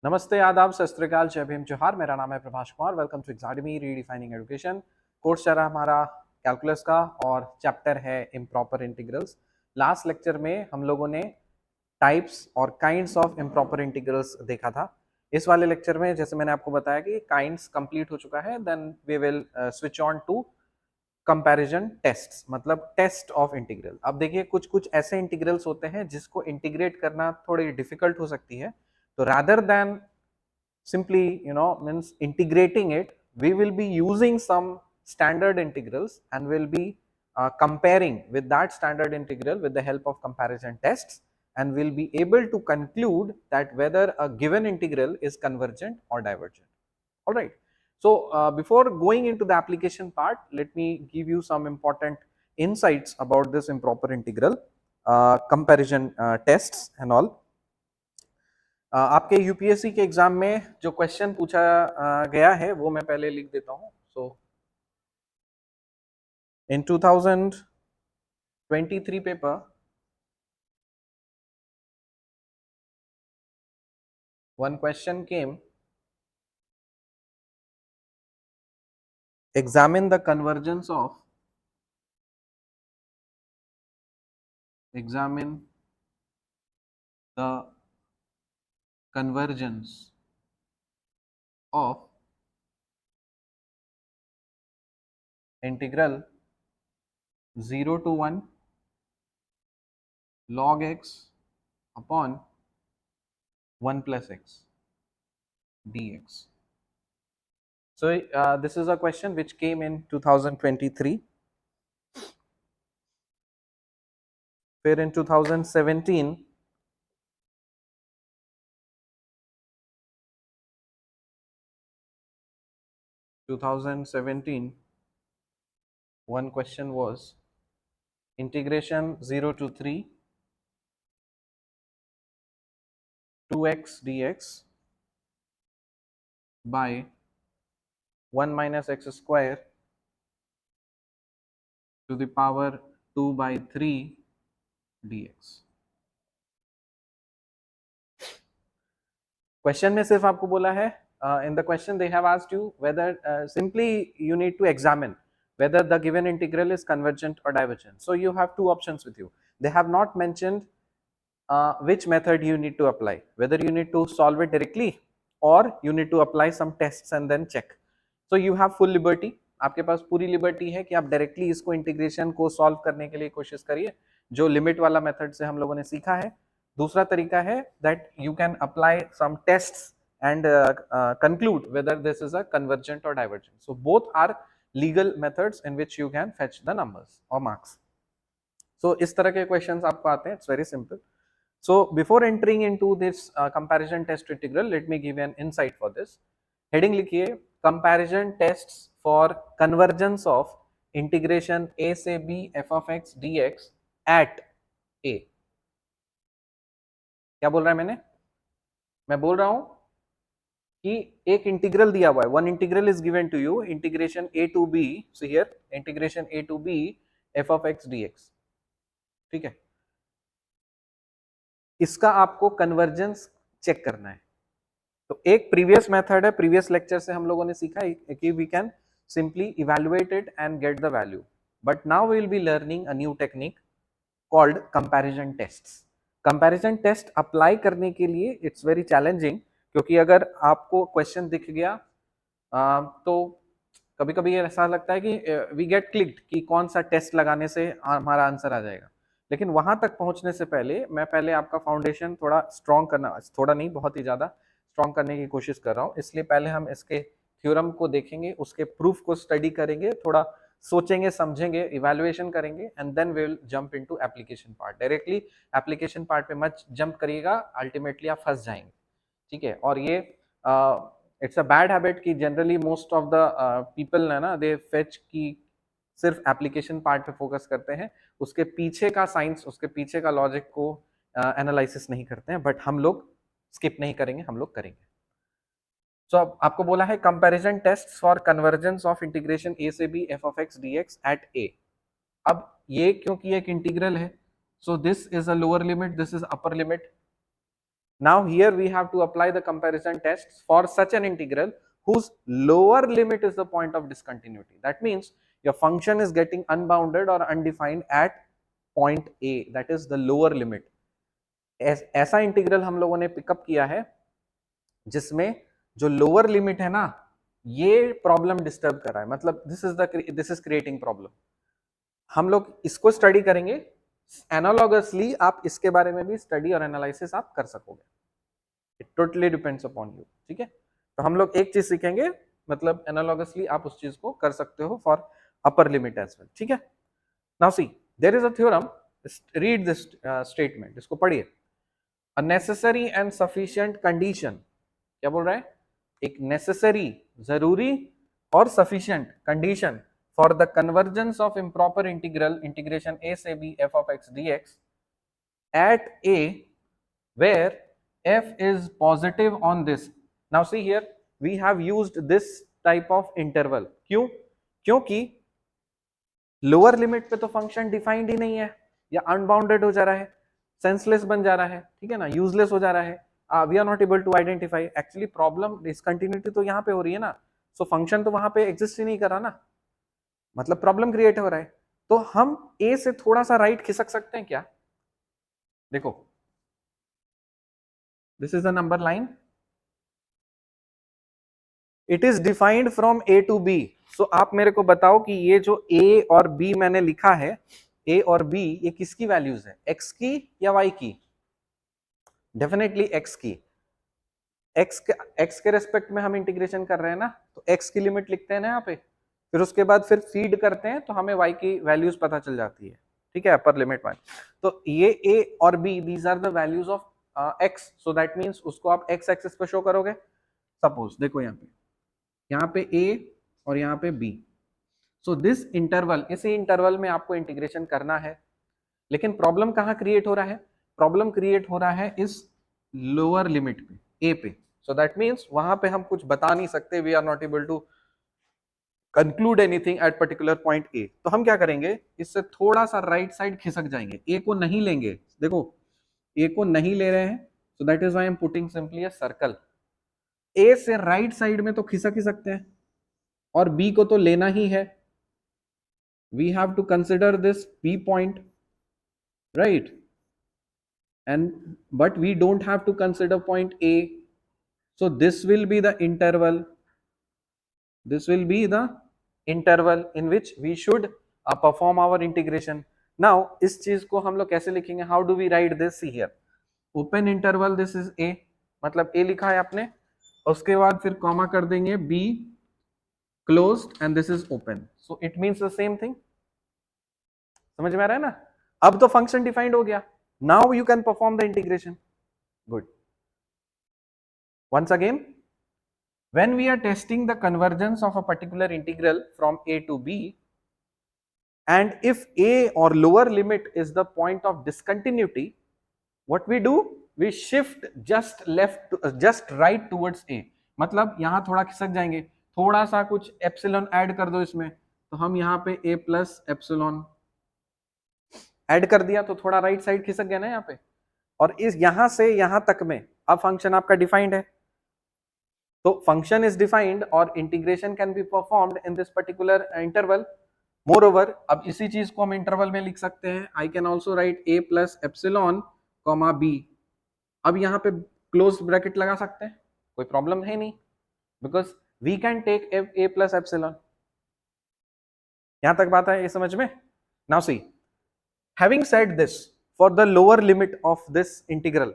नमस्ते, आदाब, सत श्री अकाल, जय भीम, जोहार। मेरा नाम है Prabhash Kumar. Welcome to academy redefining education. Course चल रहा हमारा कैलकुलस का और चैप्टर है इम्प्रॉपर इंटीग्रल्स। लास्ट लेक्चर में हम लोगों ने टाइप्स और काइंड्स ऑफ इम्प्रॉपर इंटीग्रल्स देखा था। इस वाले लेक्चर में जैसे मैंने आपको बताया कि काइंड्स कंप्लीट हो चुका है, then we will switch on to comparison tests, मतलब टेस्ट ऑफ इंटीग्रल। अब देखिए, कुछ कुछ ऐसे इंटीग्रल्स होते हैं जिसको इंटीग्रेट करना थोड़ी डिफिकल्ट हो सकती है। तो rather than simply means integrating it, we will be using some standard integrals and will be comparing with that standard integral with the help of comparison tests, and will be able to conclude that whether a given integral is convergent or divergent. All right, so before going into the application part, let me give you some important insights about this improper integral comparison tests and all. आपके UPSC के exam में जो question पूछा गया है वो मैं पहले लिख देता हूं। सो इन 2023 paper, one question came: examine the convergence of integral 0 to 1 log x upon 1 plus x dx. So this is a question which came in 2023. फिर in 2017 one question was integration 0 to 3 2x dx by 1 minus x square to the power 2 by 3 dx. Question में सिर्फ आपको बोला है, in the question they have asked you whether simply you need to examine whether the given integral is convergent or divergent. So you have two options with you. They have not mentioned which method you need to apply, whether you need to solve it directly or you need to apply some tests and then check. So you have full liberty. आपके पास पूरी liberty है कि आप directly इसको integration को solve करने के लिए कोशिश करिए, जो लिमिट वाला मेथड से हम लोगों ने सीखा है। दूसरा तरीका है that you can apply some tests and conclude whether this is a convergent or divergent. So both are legal methods in which you can fetch the numbers or marks. So इस तरह के questions आपको आते हैं. It's very simple. So before entering into this comparison test integral, let me give you an insight for this. Heading लिखिए comparison tests for convergence of integration a से b f of x dx at a. क्या बोल रहा है मैं बोल रहा हूं कि एक इंटीग्रल दिया हुआ है, one integral is given to you, integration a to b, so here integration a to b f of x dx, ठीक है। इसका आपको कन्वर्जेंस चेक करना है। तो एक प्रीवियस मेथड है, प्रीवियस लेक्चर से हम लोगों ने सीखा है कि we can simply evaluate it and get the value, but now we will be learning a new technique called comparison tests. Comparison test apply करने के लिए इट्स वेरी चैलेंजिंग, क्योंकि अगर आपको क्वेश्चन दिख गया तो कभी कभी ऐसा लगता है कि वी गेट क्लिक्ड कि कौन सा टेस्ट लगाने से हमारा आंसर आ जाएगा। लेकिन वहां तक पहुंचने से पहले मैं पहले आपका फाउंडेशन थोड़ा स्ट्रॉन्ग करना, थोड़ा नहीं बहुत ही ज्यादा स्ट्रॉन्ग करने की कोशिश कर रहा हूँ। इसलिए पहले हम इसके थ्योरम को देखेंगे, उसके प्रूफ को स्टडी करेंगे, थोड़ा सोचेंगे, समझेंगे, इवैल्यूएशन करेंगे, and then we will jump into application part. Directly application part पे मत जंप करिएगा, अल्टीमेटली आप फंस जाएंगे, ठीक है। और ये इट्स अ बैड हैबिट कि generally most of the people है ना, दे फेच की सिर्फ एप्लीकेशन पार्ट पे फोकस करते हैं, उसके पीछे का साइंस, उसके पीछे का लॉजिक को एनालिसिस नहीं करते हैं। बट हम लोग स्किप नहीं करेंगे, हम लोग करेंगे। सो अब आपको बोला है comparison test for convergence of integration a से b f of x dx at a। अब ये क्योंकि एक इंटीग्रल है, so this is a lower limit, this is upper limit. Now here we have to apply the comparison tests for such an integral whose lower limit is the point of discontinuity. That means your function is getting unbounded or undefined at point A, that is the lower limit. ऐसा integral हम लोगों ने pickup किया है जिसमें जो lower limit है ना, ये प्रॉब्लम डिस्टर्ब कर रहा है, मतलब दिस इज क्रिएटिंग प्रॉब्लम. हम लोग इसको स्टडी करेंगे. एनालॉगसली आप इसके बारे में भी स्टडी और एनालिसिस आप कर सकोगे. It totally depends upon you. ठीक है, तो हम लोग एक चीज सीखेंगे, मतलब एनालॉगसली आप उस चीज को कर सकते हो for upper limit as well. ठीक है, now see there is a theorem. Read this statement, इसको पढ़िए. A necessary and sufficient condition, क्या बोल रहा है, एक नेसेसरी जरूरी और sufficient condition for the convergence of improper integral integration a से b f of x dx at a where f is positive on this. Now see here we have used this type of interval. क्यों? क्योंकि lower limit पे तो function defined ही नहीं है, या unbounded हो जा रहा है, सेंसलेस बन जा रहा है. ठीक है ना, यूजलेस हो जा रहा है. We are not able to identify. Actually problem discontinuity तो यहाँ पे हो रही है ना, सो फंक्शन तो वहां पे एग्जिस्ट ही नहीं कर रहा ना, मतलब प्रॉब्लम क्रिएट हो रहा है. तो हम ए से थोड़ा सा राइट खिसक सकते हैं क्या? देखो, this is the number line, it is defined from A to B. So आप मेरे को बताओ कि ये जो ए और बी मैंने लिखा है, ए और बी, ये किसकी वैल्यूज है, एक्स की या वाई की? डेफिनेटली एक्स की. एक्स के रेस्पेक्ट में हम इंटीग्रेशन कर रहे हैं ना, तो एक्स की लिमिट लिखते हैं ना यहाँ पे, फिर उसके बाद फिर फीड करते हैं तो हमें वाई की वैल्यूज पता चल जाती है. ठीक है, अपर लिमिट वन. तो ये ए और B, these are the values of X. So that means उसको आप एक्स एक्सिस पे शो करोगे. सपोज देखो यहाँ पे ए और यहाँ पे बी. सो दिस इंटरवल, इसी इंटरवल में आपको इंटीग्रेशन करना है. लेकिन प्रॉब्लम कहाँ क्रिएट हो रहा है? प्रॉब्लम क्रिएट हो रहा है इस लोअर लिमिट पे, ए पे. सो दैट मीन्स वहां पे हम कुछ बता नहीं सकते, we are not able to conclude anything at particular point A. तो हम क्या करेंगे, इससे थोड़ा सा राइट साइड खिसक जाएंगे, ए को नहीं लेंगे. देखो, ए को नहीं ले रहे हैं, so that is why I am putting simply a circle. A से राइट साइड में तो खिसक ही सकते हैं, और बी को तो लेना ही है. We have to consider this B point, right? and but we don't have to consider point A. So this will be the interval, this will be the interval in which we should perform our integration. Now इस चीज को हम लोग कैसे लिखेंगे, how do we write this? See here, open interval, this is A, मतलब A लिखा है आपने, उसके बाद फिर कॉमा कर देंगे B closed and this is open. So it means the same thing. समझ में आ रहा है ना? अब तो फंक्शन डिफाइंड हो गया. Now you can perform the integration. Good. Once again, when we are testing the convergence of a particular integral from a to b, and if a or lower limit is the point of discontinuity, what we do, we shift just right towards a. मतलब यहां थोड़ा खिसक जाएंगे, थोड़ा सा कुछ epsilon add कर दो इसमें, तो हम यहाँ पे a प्लस एप्सिलॉन ऐड कर दिया, तो थोड़ा राइट साइड खिसक गया ना यहाँ पे. और इस यहां से यहां तक में अब फंक्शन आपका डिफाइंड है. तो फंक्शन इज डिफाइंड और integration can be performed in this particular interval. Moreover, अब इसी चीज को हम इंटरवल में लिख सकते हैं. I can also right a plus epsilon comma b. अब यहाँ पे क्लोज ब्रैकेट लगा सकते हैं, कोई प्रॉब्लम है नहीं, because we can take a plus epsilon. यहां तक बात है ये समझ में? Now see, having said this, for the lower limit of this integral,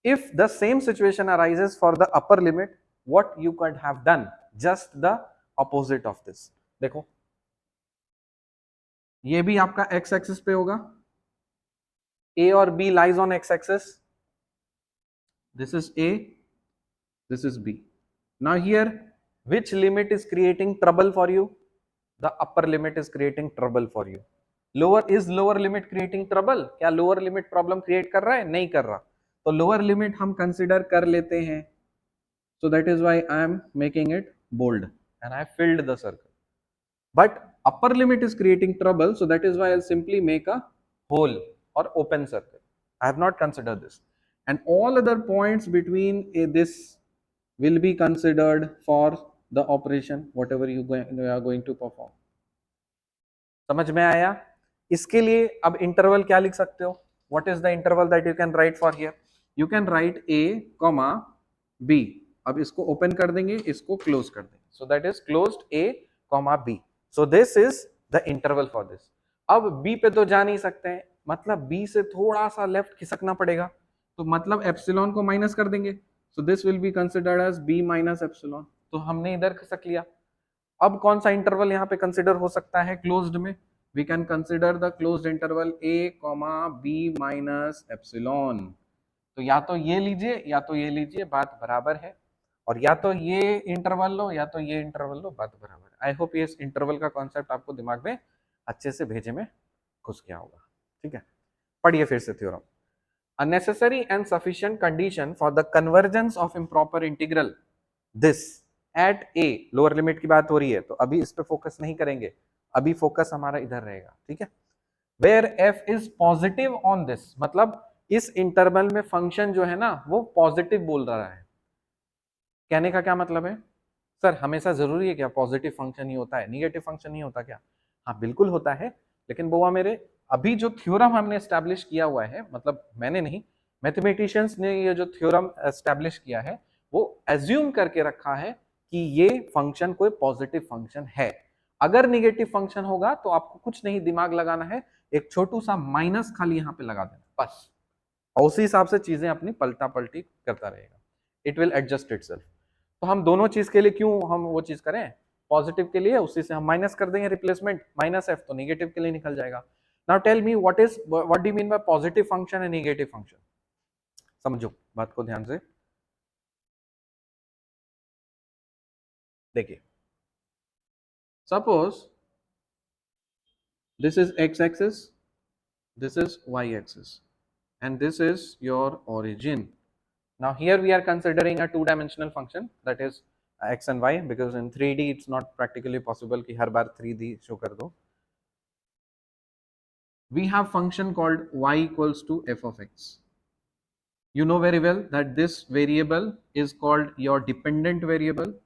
if the same situation arises for the upper limit, what you could have done, just the opposite of this. देखो, ये भी आपका x axis पे होगा, a और b lies on x axis, this is a, this is b. Now here, which limit is creating trouble for you? The upper limit is creating trouble for you. Lower limit creating trouble? क्या lower limit problem create कर रहा है? नहीं कर रहा. तो lower limit हम consider कर लेते हैं. So that is why I am making it bold and I filled the circle. But upper limit is creating trouble, so that is why I simply make a hole और open circle. I have not considered this. and all other points between this will be considered for the operation whatever you are going to perform. समझ में आया? इसके लिए अब interval क्या लिख सकते हो? What is the interval that you can right for here? You can right a comma b. अब इसको ओपन कर देंगे, इसको क्लोज कर देंगे, सो that is closed a comma b. So this is the interval for this. अब b पे तो जा नहीं सकते हैं, मतलब b से थोड़ा सा लेफ्ट खिसकना पड़ेगा, तो मतलब एप्सिलॉन को माइनस कर देंगे, so this will be considered as b minus epsilon. तो हमने इधर खिसक लिया. अब कौन सा इंटरवल यहाँ पे कंसिडर हो सकता है क्लोज्ड में? We can consider the closed interval a comma b minus epsilon. तो या तो ये लीजिए या तो ये लीजिए, बात बराबर है. और या तो ये इंटरवल लो या तो ये इंटरवल लो, बात बराबर है. आई होप ये इस इंटरवल का कॉन्सेप्ट आपको दिमाग में अच्छे से भेजे में घुस गया होगा. ठीक है, पढ़िए फिर से theorem. A necessary and sufficient condition for the convergence of improper integral this at a, lower limit की बात हो रही है तो अभी इस पे फोकस नहीं करेंगे, अभी फोकस हमारा इधर रहेगा. ठीक है, where f is positive on this, मतलब इस इंटरवल में फंक्शन जो है ना वो पॉजिटिव बोल रहा है. कहने का क्या मतलब है? सर हमेशा जरूरी है क्या पॉजिटिव फंक्शन ही होता है, निगेटिव फंक्शन नहीं होता क्या? हाँ बिल्कुल होता है, लेकिन बुआ मेरे अभी जो थ्योरम हमने एस्टैब्लिश किया हुआ है, मतलब मैंने नहीं, मैथमेटिशियंस ने ये जो थ्योरम एस्टैब्लिश किया है वो एज्यूम करके रखा है कि ये फंक्शन कोई पॉजिटिव फंक्शन है. अगर निगेटिव फंक्शन होगा तो आपको कुछ नहीं दिमाग लगाना है, एक छोटू सा माइनस खाली यहाँ पे लगा देना बस, और उसी हिसाब से चीजें अपनी पलटा पलटी करता रहेगा. It will adjust itself. तो हम दोनों चीज के लिए क्यों हम वो चीज करें? पॉजिटिव के लिए उसी से हम माइनस कर देंगे, रिप्लेसमेंट माइनस एफ, तो नेगेटिव के लिए निकल जाएगा. Now tell me what do you mean by positive function and negative function? समझो बात को ध्यान से. देखिए, suppose this is x axis, this is y axis, and this is your origin. Now here we are considering a two-dimensional function, that is x and y, because in 3D it's not practically possible कि हर बार 3D show कर दो. We have function called y equals to f of x. You know very well that this variable is called your dependent variable.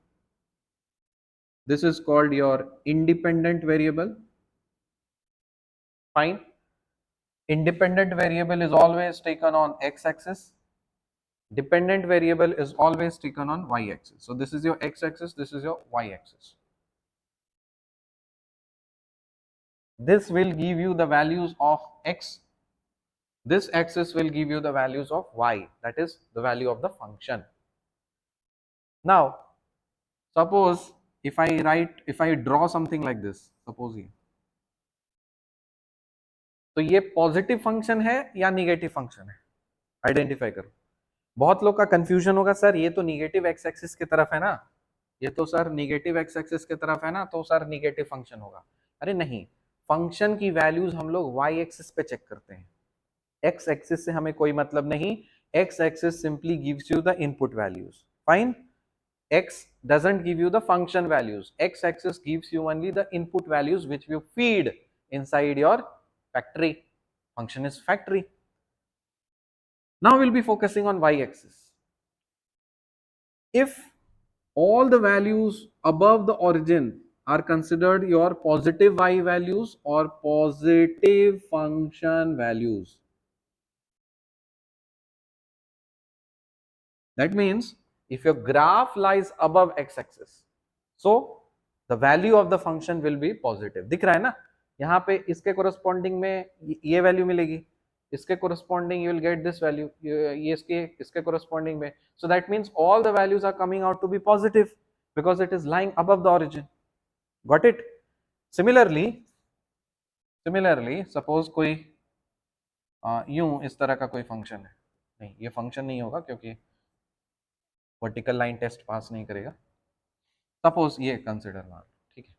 This is called your independent variable. Fine. Independent variable is always taken on x-axis. Dependent variable is always taken on y-axis. So this is your x-axis, this is your y-axis. This will give you the values of x. This axis will give you the values of y, that is the value of the function. Now, suppose if I draw something like this, suppose ये, तो ये positive function है या negative function है? Identify करो. बहुत लोग का कंफ्यूजन होगा, सर ये तो निगेटिव एक्स एक्सिस की तरफ है ना, ये तो सर निगेटिव एक्स एक्सिस की तरफ है ना, तो सर निगेटिव फंक्शन होगा. अरे नहीं, फंक्शन की वैल्यूज हम लोग वाई एक्सिस पे चेक करते हैं, एक्स एक्सिस से हमें कोई मतलब नहीं. X axis simply gives you the input values. Fine. x doesn't give you the function values. X axis gives you only the input values which you feed inside your factory. Function is factory. Now we'll be focusing on y axis. If all the values above the origin are considered your positive y values or positive function values, that means if your graph lies above x-axis, so the value of the function will be positive. दिख रहा है ना, यहाँ पे इसके corresponding में ये value मिलेगी, इसके corresponding you will get this value, ये इसके corresponding में, so that means all the values are coming out to be positive because it is lying above the origin. Got it? Similarly, suppose कोई यूं इस तरह का कोई फंक्शन है, नहीं ये फंक्शन नहीं होगा क्योंकि वर्टिकल लाइन टेस्ट पास नहीं करेगा. सपोज ये कंसिडर मान, ठीक है.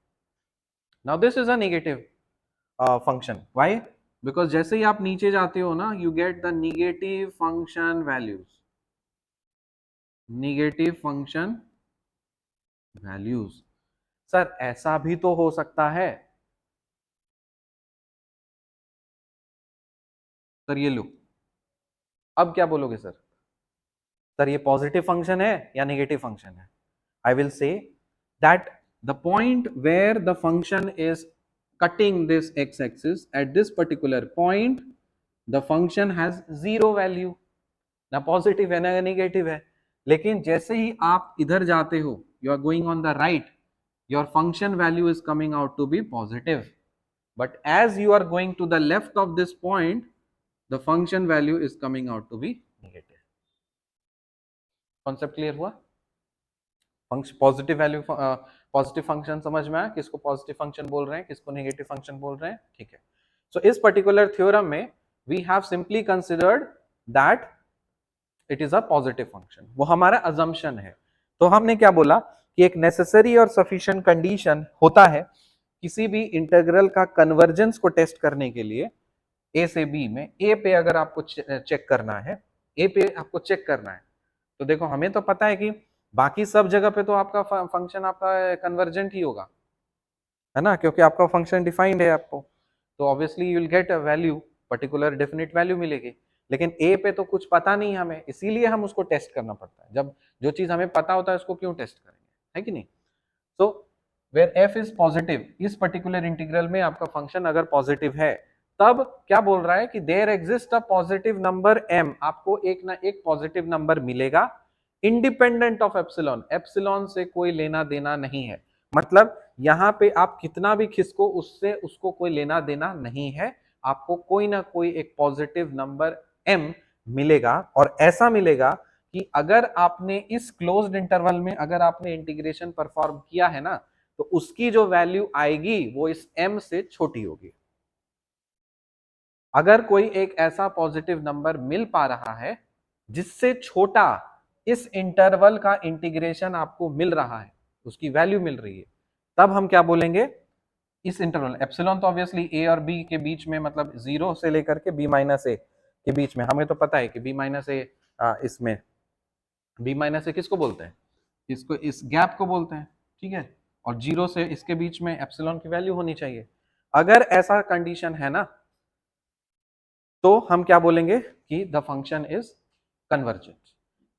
Now this is a negative function. Why? Because जैसे ही आप नीचे जाते हो ना, you get the negative function values. Negative function values. Sir ऐसा भी तो हो सकता है, सर ये लो. अब क्या बोलोगे सर? सर ये पॉजिटिव फंक्शन है या नेगेटिव फंक्शन है? I will say that the point where the function is cutting this x-axis at this particular point the function has zero value, ना पॉजिटिव है ना नेगेटिव है। लेकिन जैसे ही आप इधर जाते हो, you are going on the right, your function value is coming out to be positive, but as you are going to the left of this point the function value is coming out to be negative. Concept clear हुआ? Positive value positive function समझ में आया, किसको positive function बोल रहे हैं, किसको negative function बोल रहे हैं, ठीक है। सो इस पर्टिकुलर थ्योरम में we have simply considered that it is a positive function, वो हमारा अजम्पशन है। तो हमने क्या बोला कि एक नेसेसरी और सफिशिएंट कंडीशन होता है किसी भी इंटीग्रल का कन्वर्जेंस को टेस्ट करने के लिए। ए से बी में ए पे अगर आपको चेक करना है, ए पे आपको चेक करना है, तो देखो हमें तो पता है कि बाकी सब जगह पे तो आपका फंक्शन आपका कन्वर्जेंट ही होगा, है ना, क्योंकि आपका फंक्शन डिफाइंड है आपको, तो obviously you will get a value, particular definite value मिलेगी। लेकिन ए पे तो कुछ पता नहीं हमें, इसीलिए हम उसको टेस्ट करना पड़ता है। जब जो चीज हमें पता होता है उसको क्यों टेस्ट करेंगे, है कि नहीं? So where F is positive, इस पर्टिकुलर इंटीग्रल में आपका फंक्शन अगर पॉजिटिव है, तब क्या बोल रहा है कि there exist a positive number m, आपको एक ना एक पॉजिटिव नंबर मिलेगा इंडिपेंडेंट ऑफ एप्सिलॉन, एप्सिलॉन से कोई लेना देना नहीं है। मतलब यहां पे आप कितना भी खिसको उससे उसको कोई लेना देना नहीं है, आपको कोई ना कोई एक पॉजिटिव नंबर m मिलेगा। और ऐसा मिलेगा कि अगर आपने इस क्लोज्ड इंटरवल में अगर आपने इंटीग्रेशन परफॉर्म किया है ना, तो उसकी जो वैल्यू आएगी वो इस m से छोटी होगी। अगर कोई एक ऐसा पॉजिटिव नंबर मिल पा रहा है जिससे छोटा इस इंटरवल का इंटीग्रेशन आपको मिल रहा है, उसकी वैल्यू मिल रही है, तब हम क्या बोलेंगे, इस इंटरवल एप्सिलॉन तो ऑब्वियसली ए और बी के बीच में, मतलब 0 से लेकर के b माइनस ए के बीच में, हमें तो पता है कि b माइनस ए, इसमें b माइनस ए किसको बोलते हैं, इसको, इस गैप को बोलते हैं, ठीक है। और 0 से इसके बीच में एप्सिलॉन की वैल्यू होनी चाहिए। अगर ऐसा कंडीशन है ना, तो हम क्या बोलेंगे कि द फंक्शन इज कन्वर्जेंट।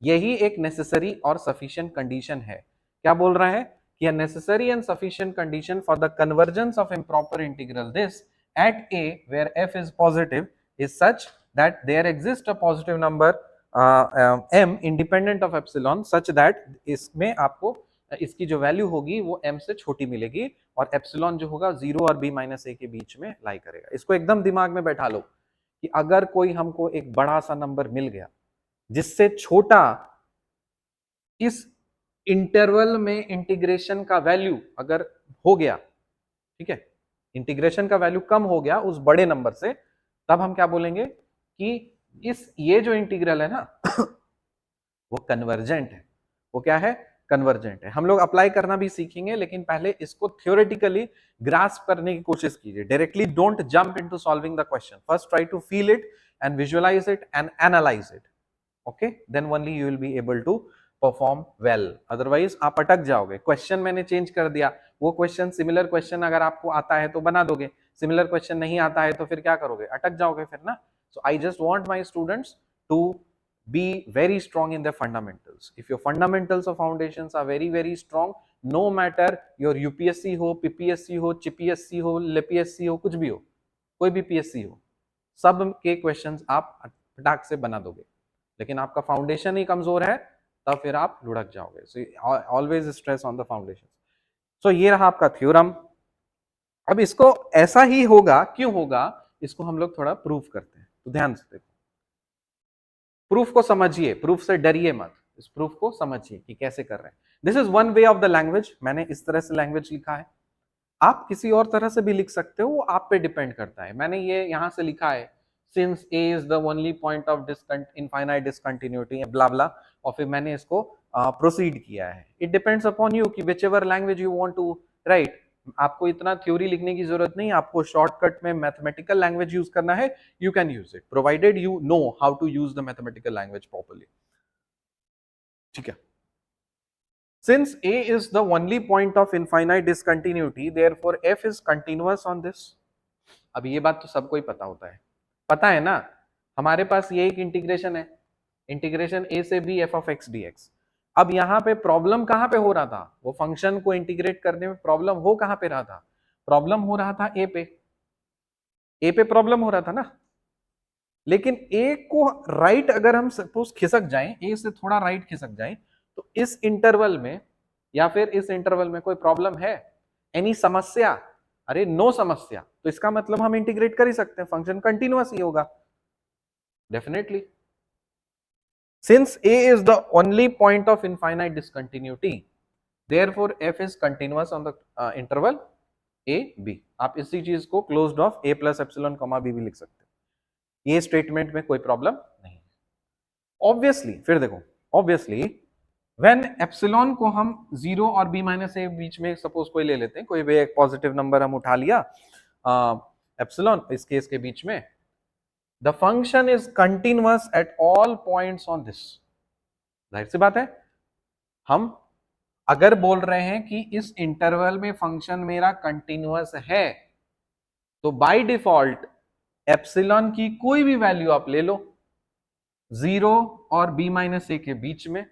यही एक नेसेसरी और सफिशिएंट कंडीशन है। क्या बोल रहा है कि necessary and sufficient condition for the convergence of improper integral this at A where F is positive is such that there exist a positive number m independent of epsilon, such that इसमें आपको इसकी जो value होगी वो m से छोटी मिलेगी, और एप्सिलॉन जो होगा 0 और b माइनस ए के बीच में लाई करेगा। इसको एकदम दिमाग में बैठा लो कि अगर कोई हमको एक बड़ा सा नंबर मिल गया जिससे छोटा इस इंटरवल में इंटीग्रेशन का वैल्यू अगर हो गया, ठीक है, इंटीग्रेशन का वैल्यू कम हो गया उस बड़े नंबर से, तब हम क्या बोलेंगे कि इस ये जो इंटीग्रल है ना वो कन्वर्जेंट है। वो क्या है, कन्वर्जेंट है। हम लोग अप्लाई करना भी सीखेंगे, लेकिन पहले इसको थ्योरेटिकली ग्रास्प करने की कोशिश कीजिए। Directly don't jump into solving the question, first try to feel it and visualize it and analyze it, okay, then only you will be able to perform well. Otherwise आप अटक जाओगे। Question मैंने change कर दिया, वो question, similar question अगर आपको आता है तो बना दोगे, सिमिलर क्वेश्चन नहीं आता है तो फिर क्या करोगे, अटक जाओगे फिर ना। So I just want my students to be very strong in their fundamentals. If your fundamentals or foundations are very strong, no matter your UPSC हो, PPSC हो, CPSC हो, LPSC हो, कुछ भी हो, कोई भी PSC हो, सब के क्वेश्चंस आप फटाक से बना दोगे। लेकिन आपका फाउंडेशन ही कमजोर है, तब फिर आप लुढ़क जाओगे। So always stress on the foundation. So ये रहा आपका थ्योरम। अब इसको ऐसा ही होगा, क्यों होगा, इसको हम लोग थोड़ा प्रूफ करते हैं। तो ध्यान से देखो, प्रूफ को समझिए, प्रूफ से डरिए मत, इस प्रूफ को समझिए कि कैसे कर रहे हैं। This is one way of the language. मैंने इस तरह से लैंग्वेज लिखा है, आप किसी और तरह से भी लिख सकते हो, वो आप पे डिपेंड करता है। मैंने ये यहां से लिखा है, since A is the only point of infinite discontinuity blah blah, और फिर मैंने इसको प्रोसीड किया है। इट डिपेंड्स अपॉन यू कि whichever language you want to write. आपको इतना थ्योरी लिखने की जरूरत नहीं, आपको शॉर्टकट में मैथमेटिकल लैंग्वेज यूज करना है, you can use it, provided you know how to use the mathematical language properly, ठीक है। Since A is the only point of infinite discontinuity, therefore F is continuous on this. अब ये बात तो सबको ही पता होता है, पता है ना, हमारे पास ये एक इंटीग्रेशन है, इंटीग्रेशन ए से B F of x D X. अब यहाँ पे प्रॉब्लम कहाँ पे हो रहा था, वो फंक्शन को इंटीग्रेट करने में प्रॉब्लम हो कहाँ पे रहा था, प्रॉब्लम हो रहा था ए पे, ए पे प्रॉब्लम हो रहा था ना। लेकिन ए को राइट अगर हम सपोज खिसक जाएं, ए से थोड़ा राइट खिसक जाएं, तो इस इंटरवल में या फिर इस इंटरवल में कोई प्रॉब्लम है, एनी समस्या, अरे नो समस्या, तो इसका मतलब हम इंटीग्रेट कर ही सकते हैं, फंक्शन कंटिन्यूअस ही होगा definitely. Since A is the only point of infinite discontinuity, therefore f is continuous on the interval a b। आप इसी चीज को closed of a plus epsilon comma b भी लिख सकते हैं, ये स्टेटमेंट में कोई प्रॉब्लम नहीं है। ऑब्वियसली फिर देखो, ऑब्वियसली व्हेन एप्सिलॉन को हम 0 और b माइनस a बीच में सपोज कोई ले लेते हैं, कोई भी एक पॉजिटिव नंबर हम उठा लिया एप्सिलॉन इस केस के बीच में, the function is continuous at all points on this। जाहिर सी बात है, हम अगर बोल रहे हैं कि इस इंटरवल में फंक्शन मेरा कंटिन्यूअस है, तो बाय डिफॉल्ट एप्सिलॉन की कोई भी वैल्यू आप ले लो 0 और b माइनस ए के बीच में,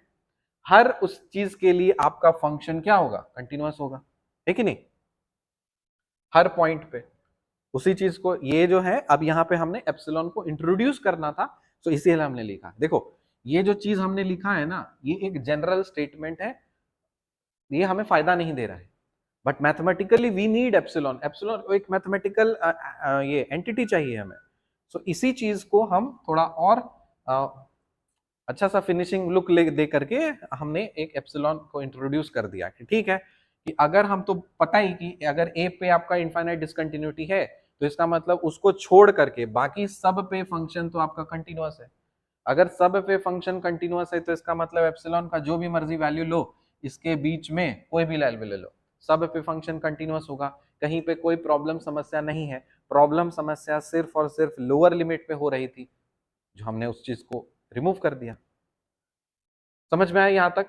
हर उस चीज के लिए आपका फंक्शन क्या होगा, कंटिन्यूअस होगा, है कि नहीं, हर पॉइंट पे उसी चीज को। ये जो है अब यहाँ पे हमने एप्सिलॉन को इंट्रोड्यूस करना था, तो इसीलिए हमने लिखा। देखो ये जो चीज हमने लिखा है ना, ये एक जनरल स्टेटमेंट है, ये हमें फायदा नहीं दे रहा है, but mathematically we need epsilon, epsilon एक मैथमेटिकल ये एंटिटी चाहिए हमें। सो इसी चीज को हम थोड़ा और अच्छा सा फिनिशिंग लुक दे करके हमने एक एप्सिलॉन को इंट्रोड्यूस कर दिया कि ठीक है कि अगर हम, तो पता ही कि अगर ए पे आपका इनफाइनाइट डिसकंटिन्यूटी है, तो इसका मतलब उसको छोड़ करके बाकी सब पे फंक्शन तो आपका कंटिन्यूअस है। अगर सब पे फंक्शन कंटिन्यूअस है, तो इसका मतलब एप्सिलॉन का जो भी मर्जी वैल्यू लो, इसके बीच में कोई भी वैल्यू ले लो, सब पे फंक्शन कंटिन्यूअस होगा, कहीं पे कोई प्रॉब्लम समस्या नहीं है। प्रॉब्लम समस्या सिर्फ और सिर्फ लोअर लिमिट पे हो रही थी, जो हमने उस चीज को रिमूव कर दिया। समझ में आया यहां तक?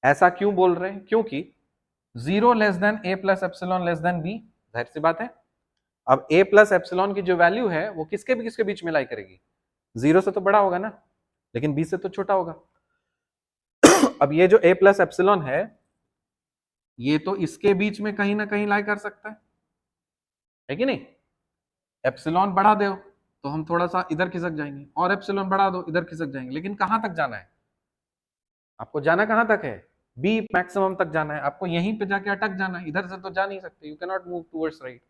ऐसा क्यों बोल रहे हैं, क्योंकि 0 less then a plus epsilon less than b, जाहिर सी बात है। अब a प्लस एप्सिलॉन की जो वैल्यू है वो किसके बीच में लाई करेगी, 0 से तो बड़ा होगा ना, लेकिन b से तो छोटा होगा। अब ये जो a प्लस एप्सिलॉन है, ये तो इसके बीच में कहीं ना कहीं लाई कर सकता है कि नहीं। एप्सिलॉन बढ़ा दो तो हम थोड़ा सा इधर खिसक जाएंगे, और एप्सिलॉन बढ़ा दो इधर खिसक जाएंगे, लेकिन कहां तक जाना है आपको, जाना कहां तक है, बी मैक्सिमम तक जाना है आपको, यहीं पे जाके अटक जाना है, इधर से तो जा नहीं सकते, you can not move towards right.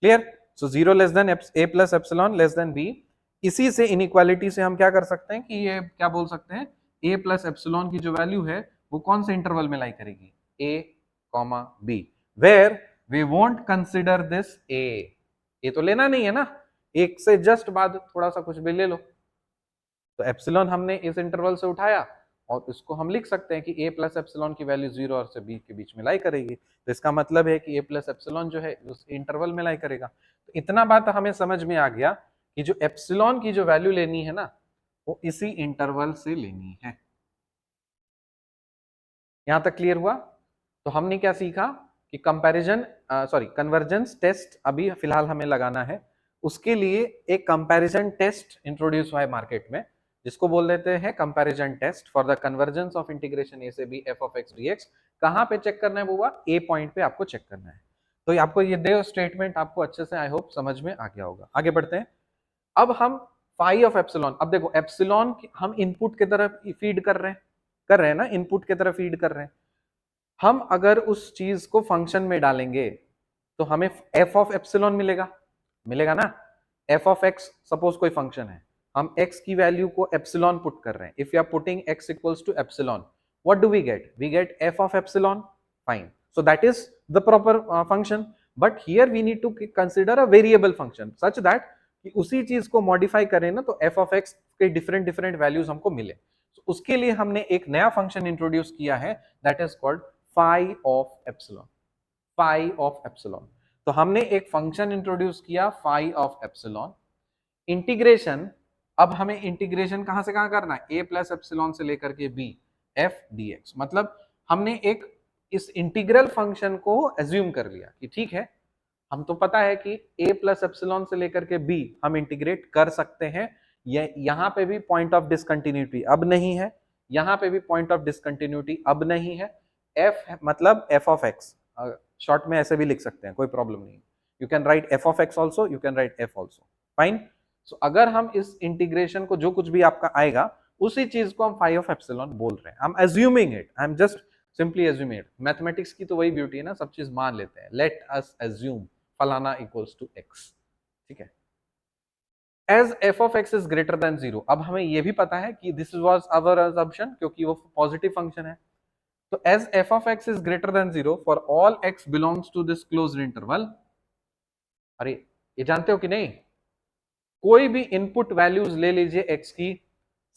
Clear? So 0 less then a plus epsilon less than b। इसी से इनइक्वालिटी से हम क्या कर सकते हैं कि ये क्या बोल सकते हैं, a प्लस एप्सिलॉन की जो वैल्यू है वो कौन से इंटरवल में लाई करेगी, a comma b, where we won't consider this a। ये तो लेना नहीं है ना, एक से जस्ट बाद थोड़ा सा कुछ भी ले लो, तो एप्सिलॉन हमने इस इंटरवल से उठाया और इसको हम लिख सकते हैं कि a प्लस एप्सिलॉन की वैल्यू 0 और से b के बीच में लाई करेगी, तो इसका मतलब है कि a प्लस एप्सिलॉन जो है उस इंटरवल में लाई करेगा। तो इतना बात हमें समझ में आ गया कि जो एप्सिलॉन की जो वैल्यू लेनी है ना, वो इसी इंटरवल से लेनी है। यहां तक क्लियर हुआ? तो हमने क्या सीखा कि कंपैरिजन कन्वर्जेंस टेस्ट अभी फिलहाल हमें लगाना है, उसके लिए एक कंपैरिजन टेस्ट इंट्रोड्यूस हुआ है मार्केट में, जिसको बोल देते हैं comparison test for the convergence of integration A से B F of x D X. कहां पे चेक करना है बुआ, ए पॉइंट पे आपको चेक करना है। तो ये आपको ये दो स्टेटमेंट आपको अच्छे से आई होप समझ में आ गया होगा। आगे बढ़ते हैं। अब हम फाई ऑफ एप्सिलॉन, अब देखो एप्सिलॉन हम इनपुट की तरफ फीड कर रहे हैं ना, इनपुट की तरफ फीड कर रहे हैं। हम अगर उस चीज को फंक्शन में डालेंगे तो हमें एफ ऑफ एप्सिलॉन मिलेगा ना। एफ ऑफ एक्स सपोज कोई फंक्शन है, हम x की वैल्यू को एप्सिलॉन पुट कर रहे हैं, if you are putting x equals to epsilon, what do we get f of epsilon, fine, so that is the proper function. But here we need to consider a variable function such that कि उसी चीज को modify करें ना, तो f of x के different values हमको मिले। so, उसके लिए हमने एक नया फंक्शन इंट्रोड्यूस किया है, that is called phi of epsilon. Phi of epsilon, तो हमने एक फंक्शन इंट्रोड्यूस किया फाई ऑफ एप्सिलॉन। इंटीग्रेशन, अब हमें इंटीग्रेशन कहां से कहां करना है, a प्लस एप्सिलॉन से लेकर के b f dx, मतलब हमने एक इस इंटीग्रल फंक्शन को एज्यूम कर लिया कि ठीक है, हम तो पता है कि a प्लस एप्सिलॉन से लेकर के b हम इंटीग्रेट कर सकते हैं, ये यहाँ पे भी पॉइंट ऑफ डिसकंटिन्यूटी अब नहीं है, यहाँ पे भी पॉइंट ऑफ डिसकंटिन्यूटी अब नहीं है। एफ मतलब एफ ऑफ एक्स, शॉर्ट में ऐसे भी लिख सकते हैं, कोई प्रॉब्लम नहीं। You can write F of X also, you can write F also, fine. So अगर हम इस इंटीग्रेशन को जो कुछ भी आपका आएगा उसी चीज को हम फाई ऑफ एप्सिलॉन बोल रहे हैं। I am assuming it, I am just simply assuming it. Mathematics की तो वही ब्यूटी है ना, सब चीज मान लेते हैं। लेट अस एज्यूम फलाना इक्वल्स टू एक्स, ठीक है। As F of X is greater than 0, अब हमें यह भी पता है कि दिस वाज आवर अजम्पशन क्योंकि वो पॉजिटिव फंक्शन है। तो as F of X is greater than 0 for all X belongs to this closed interval. अरे ये जानते हो कि नहीं, कोई भी इनपुट वैल्यूज ले लीजिए एक्स की,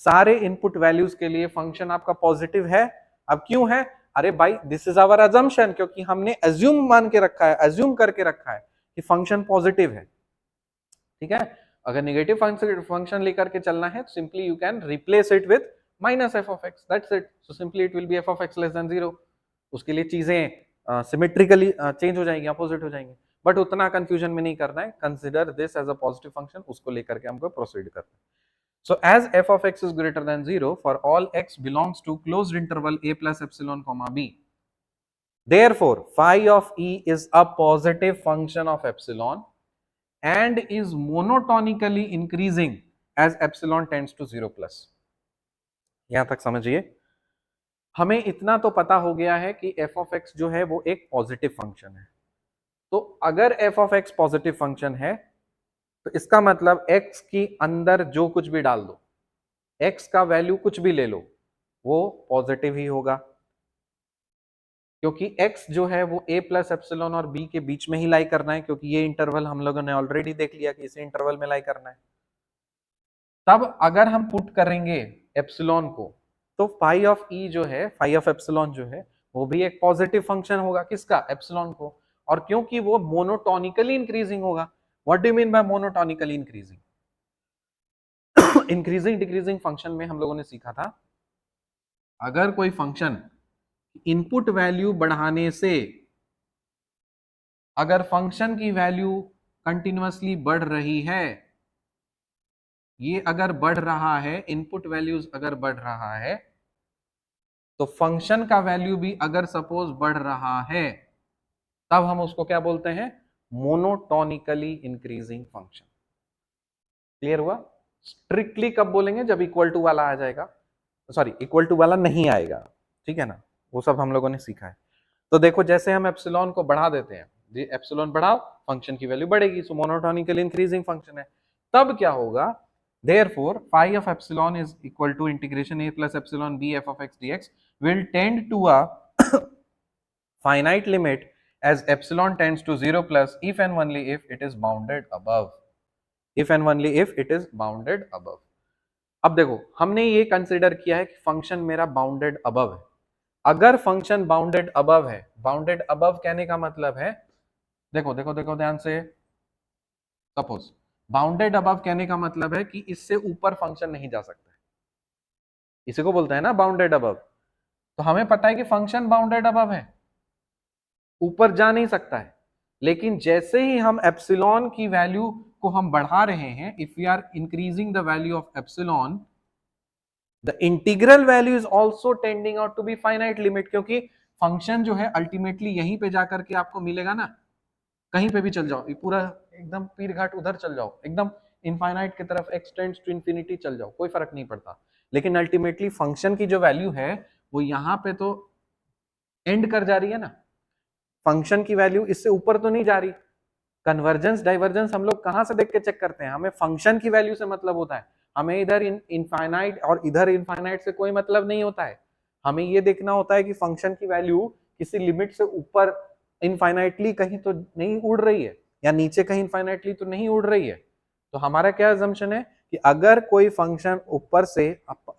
सारे इनपुट वैल्यूज के लिए फंक्शन आपका पॉजिटिव है। अब क्यों है? अरे भाई दिस इज आवर अजम्पशन, क्योंकि हमने एज्यूम मान के रखा है, एज्यूम करके रखा है कि फंक्शन पॉजिटिव है, ठीक है। अगर नेगेटिव फंक्शन लेकर के चलना है तो simply you can replace it with minus F of x, that's it. So simply it will be F of X less then 0। उसके लिए चीजें सिमेट्रिकली चेंज हो जाएंगी, अपोजिट हो जाएंगे, बट उतना कंफ्यूजन में नहीं करना है। Consider this as a positive function, उसको लेकर के हमको प्रोसीड करना है। So as f of x is greater than 0 for all x belongs to closed interval a plus epsilon comma b, therefore phi of e is a positive function of epsilon and is monotonically increasing as epsilon tends to 0 plus। यहां तक समझिए, हमें इतना तो पता हो गया है कि f of x जो है वो एक पॉजिटिव फंक्शन है। तो अगर f of x positive function है तो इसका मतलब x की अंदर जो कुछ भी डाल दो, x का वैल्यू कुछ भी ले लो, वो पॉजिटिव ही होगा, क्योंकि x जो है वो a प्लस एप्सिलॉन और b के बीच में ही लाई करना है, क्योंकि ये इंटरवल हम लोगों ने ऑलरेडी देख लिया कि इसी इंटरवल में लाई करना है। तब अगर हम पुट करेंगे एप्सिलॉन को, तो फाई ऑफ e जो है, फाई ऑफ एप्सिलॉन जो है, वो भी एक पॉजिटिव फंक्शन होगा। किसका? एप्सिलॉन को। और क्योंकि वो मोनोटोनिकली इंक्रीजिंग होगा। What do you mean bye monotonically increasing? Increasing decreasing function में हम लोगों ने सीखा था, अगर कोई फंक्शन इनपुट वैल्यू बढ़ाने से, अगर फंक्शन की वैल्यू कंटिन्यूअसली बढ़ रही है, ये अगर बढ़ रहा है, इनपुट वैल्यूज अगर बढ़ रहा है, तो फंक्शन का वैल्यू भी अगर सपोज बढ़ रहा है, तब हम उसको क्या बोलते हैं? Monotonically increasing function. क्लियर हुआ? स्ट्रिक्टली कब बोलेंगे? जब इक्वल टू वाला आ जाएगा, सॉरी इक्वल टू वाला नहीं आएगा, ठीक है ना, वो सब हम लोगों ने सीखा है। तो देखो जैसे हम एप्सिलॉन को बढ़ा देते हैं, जी एप्सिलॉन बढ़ाओ फंक्शन की वैल्यू बढ़ेगी, सो मोनोटोनिकली इंक्रीजिंग फंक्शन है। तब क्या होगा? therefore phi of epsilon is equal to integration a plus epsilon b f of x dx will tend to a finite limit as epsilon tends to 0 plus if and only if it is bounded above, if and only if it is bounded above। अब देखो हमने ये consider किया है कि function मेरा bounded above है। अगर फंक्शन बाउंडेड अबव है, बाउंडेड अबव कहने का मतलब है, देखो देखो देखो ध्यान से, सपोज बाउंडेड अबव कहने का मतलब है कि इससे ऊपर फंक्शन नहीं जा सकता है, इसी को बोलते हैं ना बाउंडेड अबव। तो हमें पता है कि फंक्शन बाउंडेड अबव है, ऊपर जा नहीं सकता है, लेकिन जैसे ही हम एप्सिलॉन की वैल्यू को हम बढ़ा रहे हैं, if we are increasing the value of epsilon, the integral value is also tending out to be finite limit, क्योंकि फंक्शन जो है अल्टीमेटली यहीं पे जाकर के आपको मिलेगा ना, कहीं पे भी चल जाओ, ये पूरा एकदम पीर घाट उधर चल जाओ, एकदम इनफाइनाइट की तरफ, एक्स टेंड्स टू इंफिनिटी चल जाओ, कोई फर्क नहीं पड़ता, लेकिन अल्टीमेटली फंक्शन की जो वैल्यू है वो यहाँ पे तो एंड कर जा रही है ना, फंक्शन की वैल्यू इससे ऊपर तो नहीं जा रही। कन्वर्जेंस डाइवर्जेंस हम लोग कहां से देख के चेक करते हैं? हमें फंक्शन की वैल्यू से मतलब होता है, हमें इधर इनफाइनाइट और इधर इनफाइनाइट से कोई मतलब नहीं होता है। हमें ये देखना होता है कि फंक्शन की वैल्यू किसी लिमिट से ऊपर इनफाइनाइटली कहीं तो नहीं उड़ रही है, या नीचे कहीं इनफाइनाइटली तो नहीं उड़ रही है। तो हमारा क्या अजम्पशन है कि अगर कोई फंक्शन ऊपर से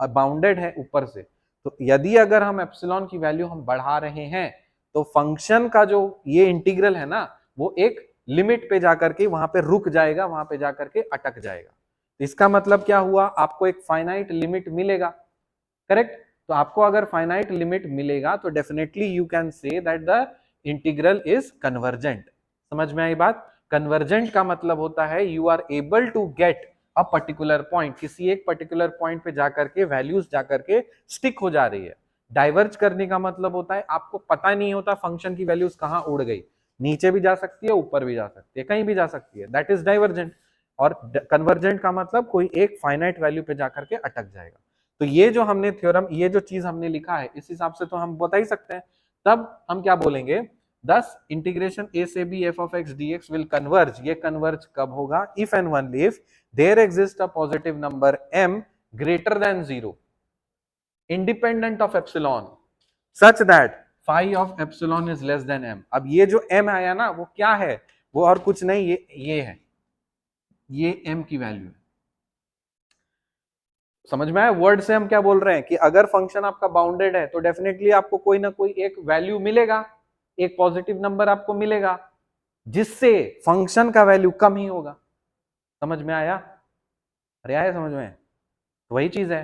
बाउंडेड है ऊपर से, तो यदि अगर हम एप्सिलॉन की वैल्यू हम बढ़ा रहे हैं, तो फंक्शन का जो ये इंटीग्रल है ना, वो एक लिमिट पे जाकर के वहां पे रुक जाएगा, वहां पे जाकर के अटक जाएगा। इसका मतलब क्या हुआ? आपको एक फाइनाइट लिमिट मिलेगा, करेक्ट? तो आपको अगर फाइनाइट लिमिट मिलेगा तो definitely you can say that the integral is convergent. समझ में आई बात? कन्वर्जेंट का मतलब होता है you are able to get a particular point, किसी एक पर्टिकुलर पॉइंट पे जाकर के वैल्यूज जाकर के स्टिक हो जा रही है। डाइवर्ज करने का मतलब होता है आपको पता नहीं होता फंक्शन की वैल्यूज कहाँ उड़ गई, नीचे भी जा सकती है, ऊपर भी जा सकती है, कहीं भी जा सकती है, दैट इज डाइवर्जेंट। और कन्वर्जेंट का मतलब कोई एक फाइनाइट वैल्यू पे जाकर के अटक जाएगा। तो ये जो हमने थ्योरम, ये जो चीज हमने लिखा है, इस हिसाब से तो हम बता ही सकते हैं। तब हम क्या बोलेंगे, दस इंटीग्रेशन ए से B F of x D X will converge. ये कन्वर्ज कब होगा, if and only if there exist a positive number m greater than 0 independent of epsilon such that phi of epsilon is less than m। अब ये जो m आया ना, वो क्या है, वो और कुछ नहीं, ये है, ये m की वैल्यू है। समझ में आया? वर्ड से हम क्या बोल रहे हैं कि अगर फंक्शन आपका बाउंडेड है तो डेफिनेटली आपको कोई ना कोई एक वैल्यू मिलेगा, एक पॉजिटिव नंबर आपको मिलेगा जिससे फंक्शन का वैल्यू कम ही होगा। समझ में आया? अरे आया समझ में? तो वही चीज है।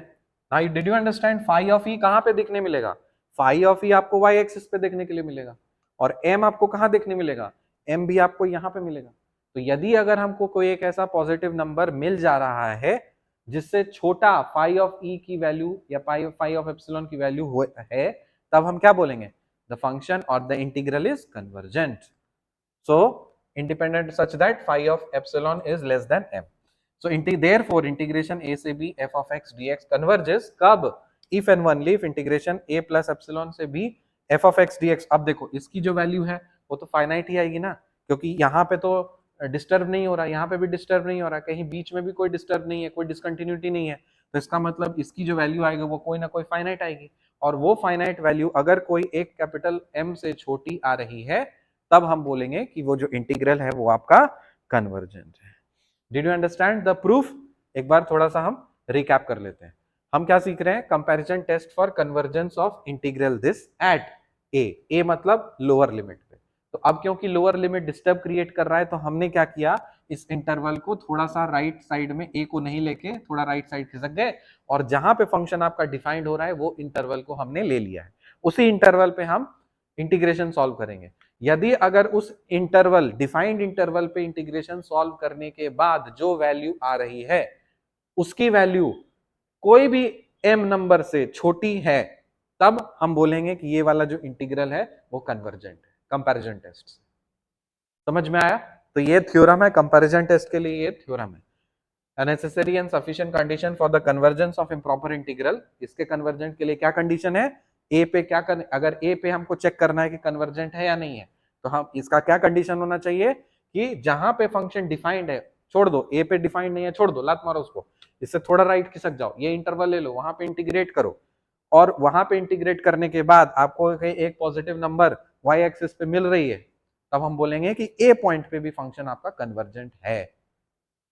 Now did you understand? Phi of E कहां पे दिखने मिलेगा? फाई ऑफ ई आपको वाई एक्सिस पे देखने के लिए मिलेगा, और एम आपको कहां देखने मिलेगा? एम भी आपको यहां पे मिलेगा। तो यदि अगर हमको कोई एक ऐसा पॉजिटिव नंबर मिल जा रहा है जिससे छोटा फाई ऑफ ई की वैल्यू या फाई ऑफ एप्सिलॉन की वैल्यू है, तब हम क्या बोलेंगे? द फंक्शन और the integral is convergent. So independent such that phi of epsilon is less than M. So therefore integration a से b f of x dx converges कब? if and only if integration a plus epsilon से b f of x dx। अब देखो इसकी जो value है वो तो फाइनाइट ही आएगी ना, क्योंकि यहाँ पे तो डिस्टर्ब नहीं हो रहा, यहाँ पे भी डिस्टर्ब नहीं हो रहा, कहीं बीच में भी कोई डिस्टर्ब नहीं है, कोई डिसकंटिन्यूटी नहीं है। तो इसका मतलब इसकी जो वैल्यू आएगी वो कोई ना कोई फाइनाइट आएगी, और वो फाइनाइट वैल्यू अगर कोई एक कैपिटल m से छोटी आ रही है, तब हम बोलेंगे कि वो जो इंटीग्रल है वो आपका कन्वर्जेंट है। Did you understand the proof? एक बार थोड़ा सा हम रिकैप कर लेते हैं। हम क्या सीख रहे हैं? Comparison test for convergence of integral this at A मतलब लोअर लिमिट पे। तो अब क्योंकि लोअर लिमिट डिस्टर्ब क्रिएट कर रहा है, तो हमने क्या किया, इस इंटरवल को थोड़ा सा राइट साइड में, ए को नहीं लेके थोड़ा राइट साइड खिसक गए, और जहां पे फंक्शन आपका डिफाइंड हो रहा है वो इंटरवल को हमने ले लिया है, उसी इंटरवल पे हम इंटीग्रेशन सॉल्व करेंगे। यदि अगर उस इंटरवल, डिफाइंड इंटरवल पे इंटीग्रेशन सॉल्व करने के बाद जो वैल्यू आ रही है उसकी वैल्यू कोई भी m नंबर से छोटी है, तब हम बोलेंगे कि ये वाला जो इंटीग्रल है वो कन्वर्जेंट है, कंपैरिजन टेस्ट से। समझ में आया? तो ये थ्योरम है, कंपैरिजन टेस्ट के लिए ये थ्योरम है। A necessary and sufficient condition for the convergence of improper integral। इसके कन्वर्जेंट के लिए क्या कंडीशन है? ए पे क्या करने, अगर ए पे हमको चेक करना है कि कन्वर्जेंट है या नहीं है, तो हम इसका क्या कंडीशन होना चाहिए कि जहां पे फंक्शन डिफाइंड है, छोड़ दो, ए पे डिफाइंड नहीं है, छोड़ दो, लात मारो उसको, इससे थोड़ा राइट खिसक जाओ, ये इंटरवल ले लो, वहां पे इंटीग्रेट करो, और वहां पे इंटीग्रेट करने के बाद आपको एक पॉजिटिव नंबर वाई एक्सिस पे मिल रही है, तब हम बोलेंगे कि ए पॉइंट पे भी फंक्शन आपका कन्वर्जेंट है।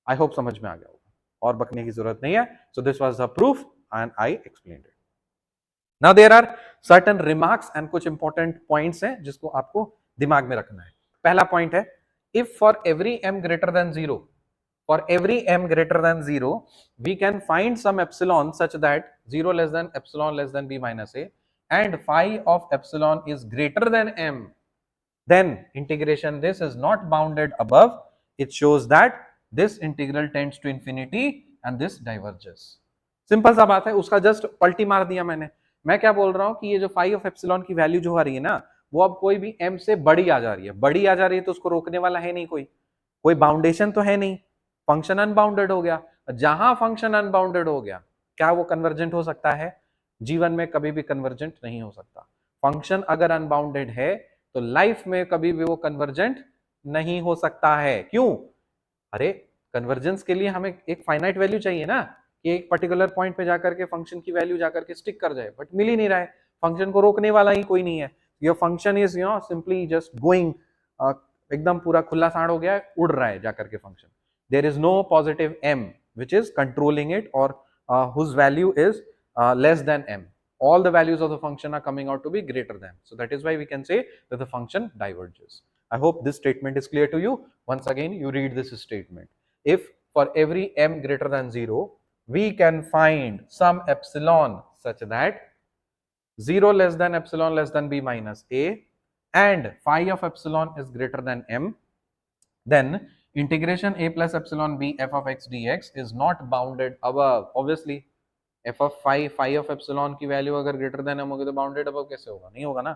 आई होप समझ में आ गया होगा, और बकने की जरूरत नहीं है। So this was the proof and I explained it. Now there are certain remarks and कुछ इंपॉर्टेंट पॉइंट्स हैं जिसको आपको दिमाग में रखना है। पहला पॉइंट है, if for every m greater than 0, for every m greater than 0 we can find some epsilon such that 0 less than epsilon less than b minus a and phi of epsilon is greater than m, then integration this is not bounded above, it shows that this integral tends to infinity and this diverges। Simple सा बात है, उसका just पलटी मार दिया मैंने। मैं क्या बोल रहा हूं कि ये जो फाई ऑफ एप्सिलॉन की वैल्यू जो आ रही है ना, वो अब कोई भी m से बड़ी आ जा रही है, बड़ी आ जा रही है तो उसको रोकने वाला है नहीं, कोई बाउंडेशन तो है नहीं, फंक्शन अनबाउंडेड हो गया। जहां फंक्शन अनबाउंडेड हो गया, क्या वो कन्वर्जेंट हो सकता है? जीवन में कभी भी कन्वर्जेंट नहीं हो सकता। फंक्शन अगर अनबाउंडेड है तो लाइफ में कभी भी वो कन्वर्जेंट नहीं हो सकता है। क्यों? अरे कन्वर्जेंस के लिए हमें एक फाइनाइट वैल्यू चाहिए ना, कि एक पर्टिकुलर पॉइंट पे जाकर के फंक्शन की वैल्यू जाकर के स्टिक कर जाए, बट मिल ही नहीं रहा है, फंक्शन को रोकने वाला ही कोई नहीं है। Your function is simply just going, एकदम पूरा खुला सांड हो गया, उड़ रहा है जाकर के function. There is no positive m which is controlling it, or whose value is less than m. All the values of the function are coming out to be greater than. So that is why we can say that the function diverges. I hope this statement is clear to you. Once again, you read this statement. If for every m greater than 0, we can find some epsilon such that 0 less than epsilon less than b minus a and phi of epsilon is greater than m, then integration a plus epsilon b f of x dx is not bounded above obviously f of phi of epsilon की value अगर greater than m होगी तो bounded above कैसे होगा, नहीं होगा ना.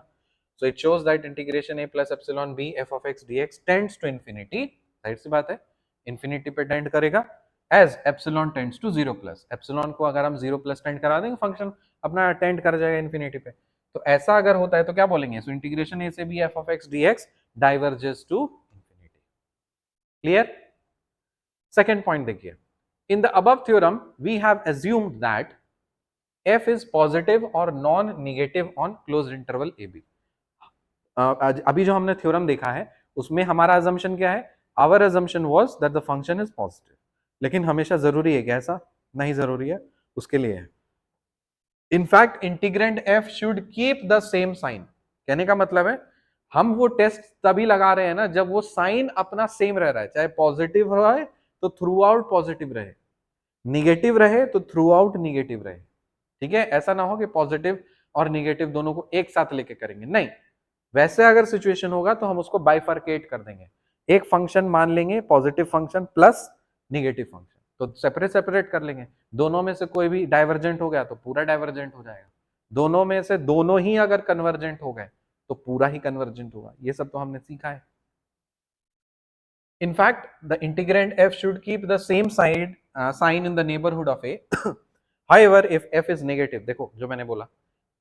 So it shows that integration a plus epsilon b f of x dx tends to infinity. जाहिर सी बात है infinity पे टेंड करेगा as epsilon tends to 0 plus. epsilon को अगर हम 0 plus टेंड करा देंगे फंक्शन अपना टेंड कर जाएगा इन्फिनिटी पे. तो ऐसा अगर होता है तो क्या बोलेंगे, so integration a से b f of x dx diverges to infinity. Clear? Second point देखिए, in the above theorem we have assumed that f is positive or non-negative on closed interval ab. अभी जो हमने theorem देखा है उसमें हमारा assumption क्या है, our assumption was that the function is positive. लेकिन हमेशा जरूरी है क्या, ऐसा नहीं जरूरी है, उसके लिए है in fact integrand f should keep the same sign. कहने का मतलब है हम वो टेस्ट तभी लगा रहे हैं ना जब वो साइन अपना सेम रह रहा है, चाहे पॉजिटिव रहे तो थ्रू आउट पॉजिटिव रहे, निगेटिव रहे तो थ्रू आउट निगेटिव रहे. ठीक है, ऐसा ना हो कि पॉजिटिव और निगेटिव दोनों को एक साथ लेके करेंगे, नहीं. वैसे अगर सिचुएशन होगा तो हम उसको बाइफर्केट कर देंगे, एक फंक्शन मान लेंगे positive function plus negative function, तो सेपरेट सेपरेट कर लेंगे. दोनों में से कोई भी डाइवर्जेंट हो गया तो पूरा डाइवर्जेंट हो जाएगा, दोनों में से दोनों ही अगर कन्वर्जेंट हो गए तो पूरा ही कन्वर्जेंट होगा. ये सब तो हमने सीखा है. In fact, the integrand f should keep the same sign in the neighborhood of a. However, if f is negative, देखो जो मैंने बोला,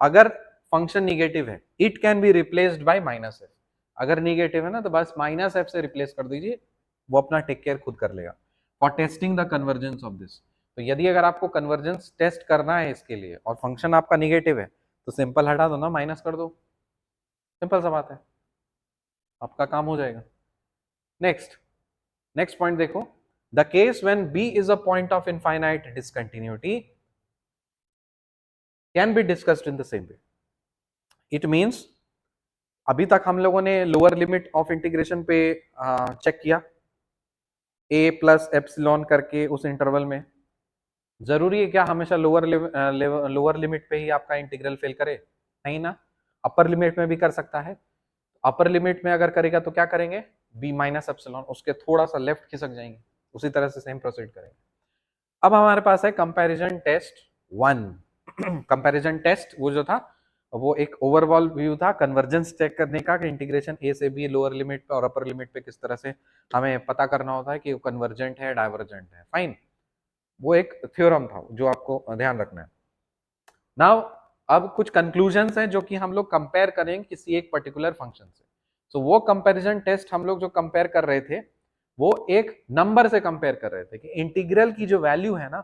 अगर फंक्शन निगेटिव है, it can be replaced by minus F. अगर निगेटिव है ना तो बस माइनस एफ से रिप्लेस कर दीजिए, वो अपना टेक केयर खुद कर लेगा. For testing the convergence of this, तो यदि अगर आपको कन्वर्जेंस टेस्ट करना है इसके लिए और फंक्शन आपका निगेटिव है तो सिंपल हटा दो ना, माइनस कर दो, सिंपल सा बात है, आपका काम हो जाएगा. नेक्स्ट पॉइंट देखो, the case when b is a point of infinite discontinuity can be discussed in the same way. It means अभी तक हम लोगों ने लोअर लिमिट ऑफ इंटीग्रेशन पे चेक किया, a प्लस एप्सिलॉन करके उस इंटरवल में. जरूरी है क्या हमेशा लोअर लिमिट पे ही आपका इंटीग्रल फेल करे, नहीं ना, अपर लिमिट में भी कर सकता है. अपर लिमिट में अगर करेगा तो क्या करेंगे, b माइनस एप्सिलॉन, उसके थोड़ा सा लेफ्ट खिसक जाएंगे, उसी तरह से सेम प्रोसीड करेंगे. अब हमारे पास है कंपैरिजन टेस्ट 1. कंपैरिजन टेस्ट वो जो था वो एक ओवरऑल व्यू था कन्वर्जेंस चेक करने का कि इंटीग्रेशन ए से बी लोअर लिमिट पे और अपर लिमिट पे किस तरह से हमें पता करना होता है कि वो कन्वर्जेंट है डाइवर्जेंट है. फाइन, वो एक थ्योरम था जो आपको ध्यान रखना है. नाउ अब कुछ कंक्लूजन्स हैं जो कि हम लोग कंपेयर करेंगे किसी एक पर्टिकुलर फंक्शन से. सो वो कंपैरिजन टेस्ट हम लोग जो कंपेयर कर रहे थे वो एक नंबर से कंपेयर कर रहे थे कि इंटीग्रल की जो वैल्यू है ना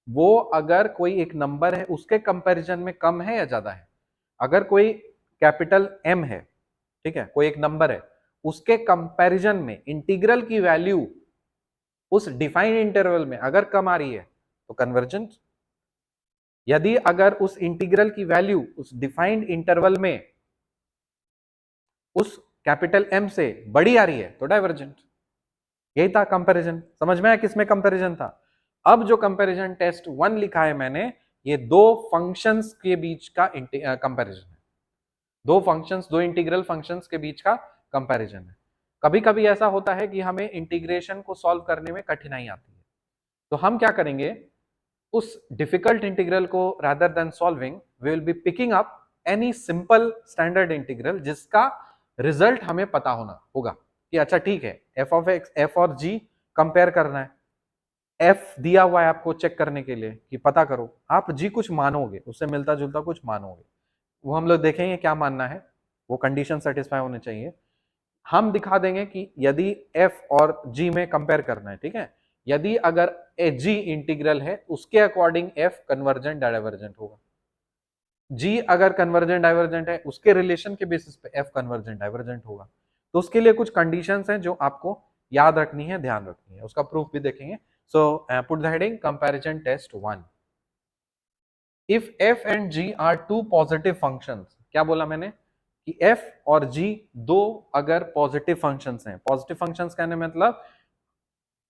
वो अगर कोई एक नंबर है उसके कंपैरिजन में कम है या ज्यादा है. अगर कोई कैपिटल m है, ठीक है, कोई एक नंबर है, उसके कंपैरिजन में इंटीग्रल की वैल्यू उस डिफाइंड इंटरवल में अगर कम आ रही है तो कन्वर्जेंट. यदि अगर उस इंटीग्रल की वैल्यू उस डिफाइंड इंटरवल में उस कैपिटल M से बड़ी आ रही है तो डाइवर्जेंट. यही था कंपैरिजन. समझ में आया किसमें कंपैरिजन था. अब जो कंपैरिजन टेस्ट 1 लिखा है मैंने, ये दो फंक्शंस के बीच का कंपैरिजन है, दो इंटीग्रल फंक्शंस के बीच का कंपैरिजन है. कभी कभी ऐसा होता है कि हमें इंटीग्रेशन को सॉल्व करने में कठिनाई आती है, तो हम क्या करेंगे, उस डिफिकल्ट इंटीग्रल को rather than solving we will be picking up any simple standard integral जिसका रिजल्ट हमें पता होना होगा कि अच्छा ठीक है f ऑफ x f और g कंपेयर करना है, f दिया हुआ है आपको चेक करने के लिए कि पता करो, आप g कुछ मानोगे, उससे मिलता जुलता कुछ मानोगे, वो हम लोग देखेंगे क्या मानना है, वो कंडीशन सेटिस्फाई होने चाहिए. हम दिखा देंगे कि यदि f और g में कंपेयर करना है, ठीक है, यदि अगर g इंटीग्रल है उसके अकॉर्डिंग f कन्वर्जेंट डाइवर्जेंट होगा, g अगर कन्वर्जेंट डाइवर्जेंट है उसके रिलेशन के बेसिस पे f कन्वर्जेंट डाइवर्जेंट होगा. तो उसके लिए कुछ कंडीशंस हैं जो आपको याद रखनी है, ध्यान रखनी है, उसका प्रूफ भी देखेंगे. So put the heading comparison test 1. If f and g are two positive functions, क्या बोला मैंने कि f और g दो अगर पॉजिटिव फंक्शंस हैं, पॉजिटिव फंक्शंस कहने मतलब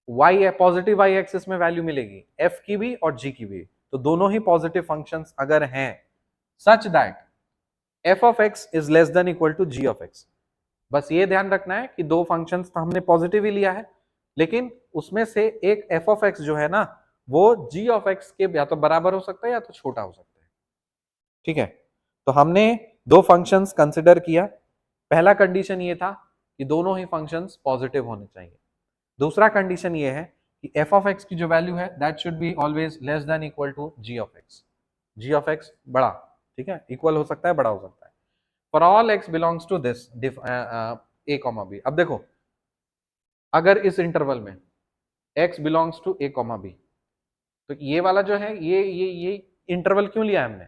y पॉजिटिव y एक्सिस में वैल्यू मिलेगी f की भी और g की भी, तो दोनों ही पॉजिटिव फंक्शंस अगर हैं such that f of x is less than equal to g of x. बस ये ध्यान रखना है कि दो फंक्शंस तो हमने पॉजिटिव ही लिया है, लेकिन उसमें से एक एफ ऑफ एक्स जो है ना वो जी ऑफ एक्स के या तो बराबर हो सकता है या तो छोटा हो सकता है। ठीक है, तो हमने दो फंक्शंस कंसिडर किया। पहला कंडीशन ये था कि दोनों ही फंक्शंस पॉजिटिव होने चाहिए। दूसरा कंडीशन ये है कि एफ ऑफ एक्स की जो वैल्यू है that should be always less than equal to G of X. G of X बड़ा, ठीक है, इक्वल हो सकता है, बड़ा हो सकता है। For all X belongs to this A comma B. अब देखो, अगर इस इंटरवल में x belongs to a comma B, तो ये वाला जो है ये इंटरवल क्यों लिया हमने?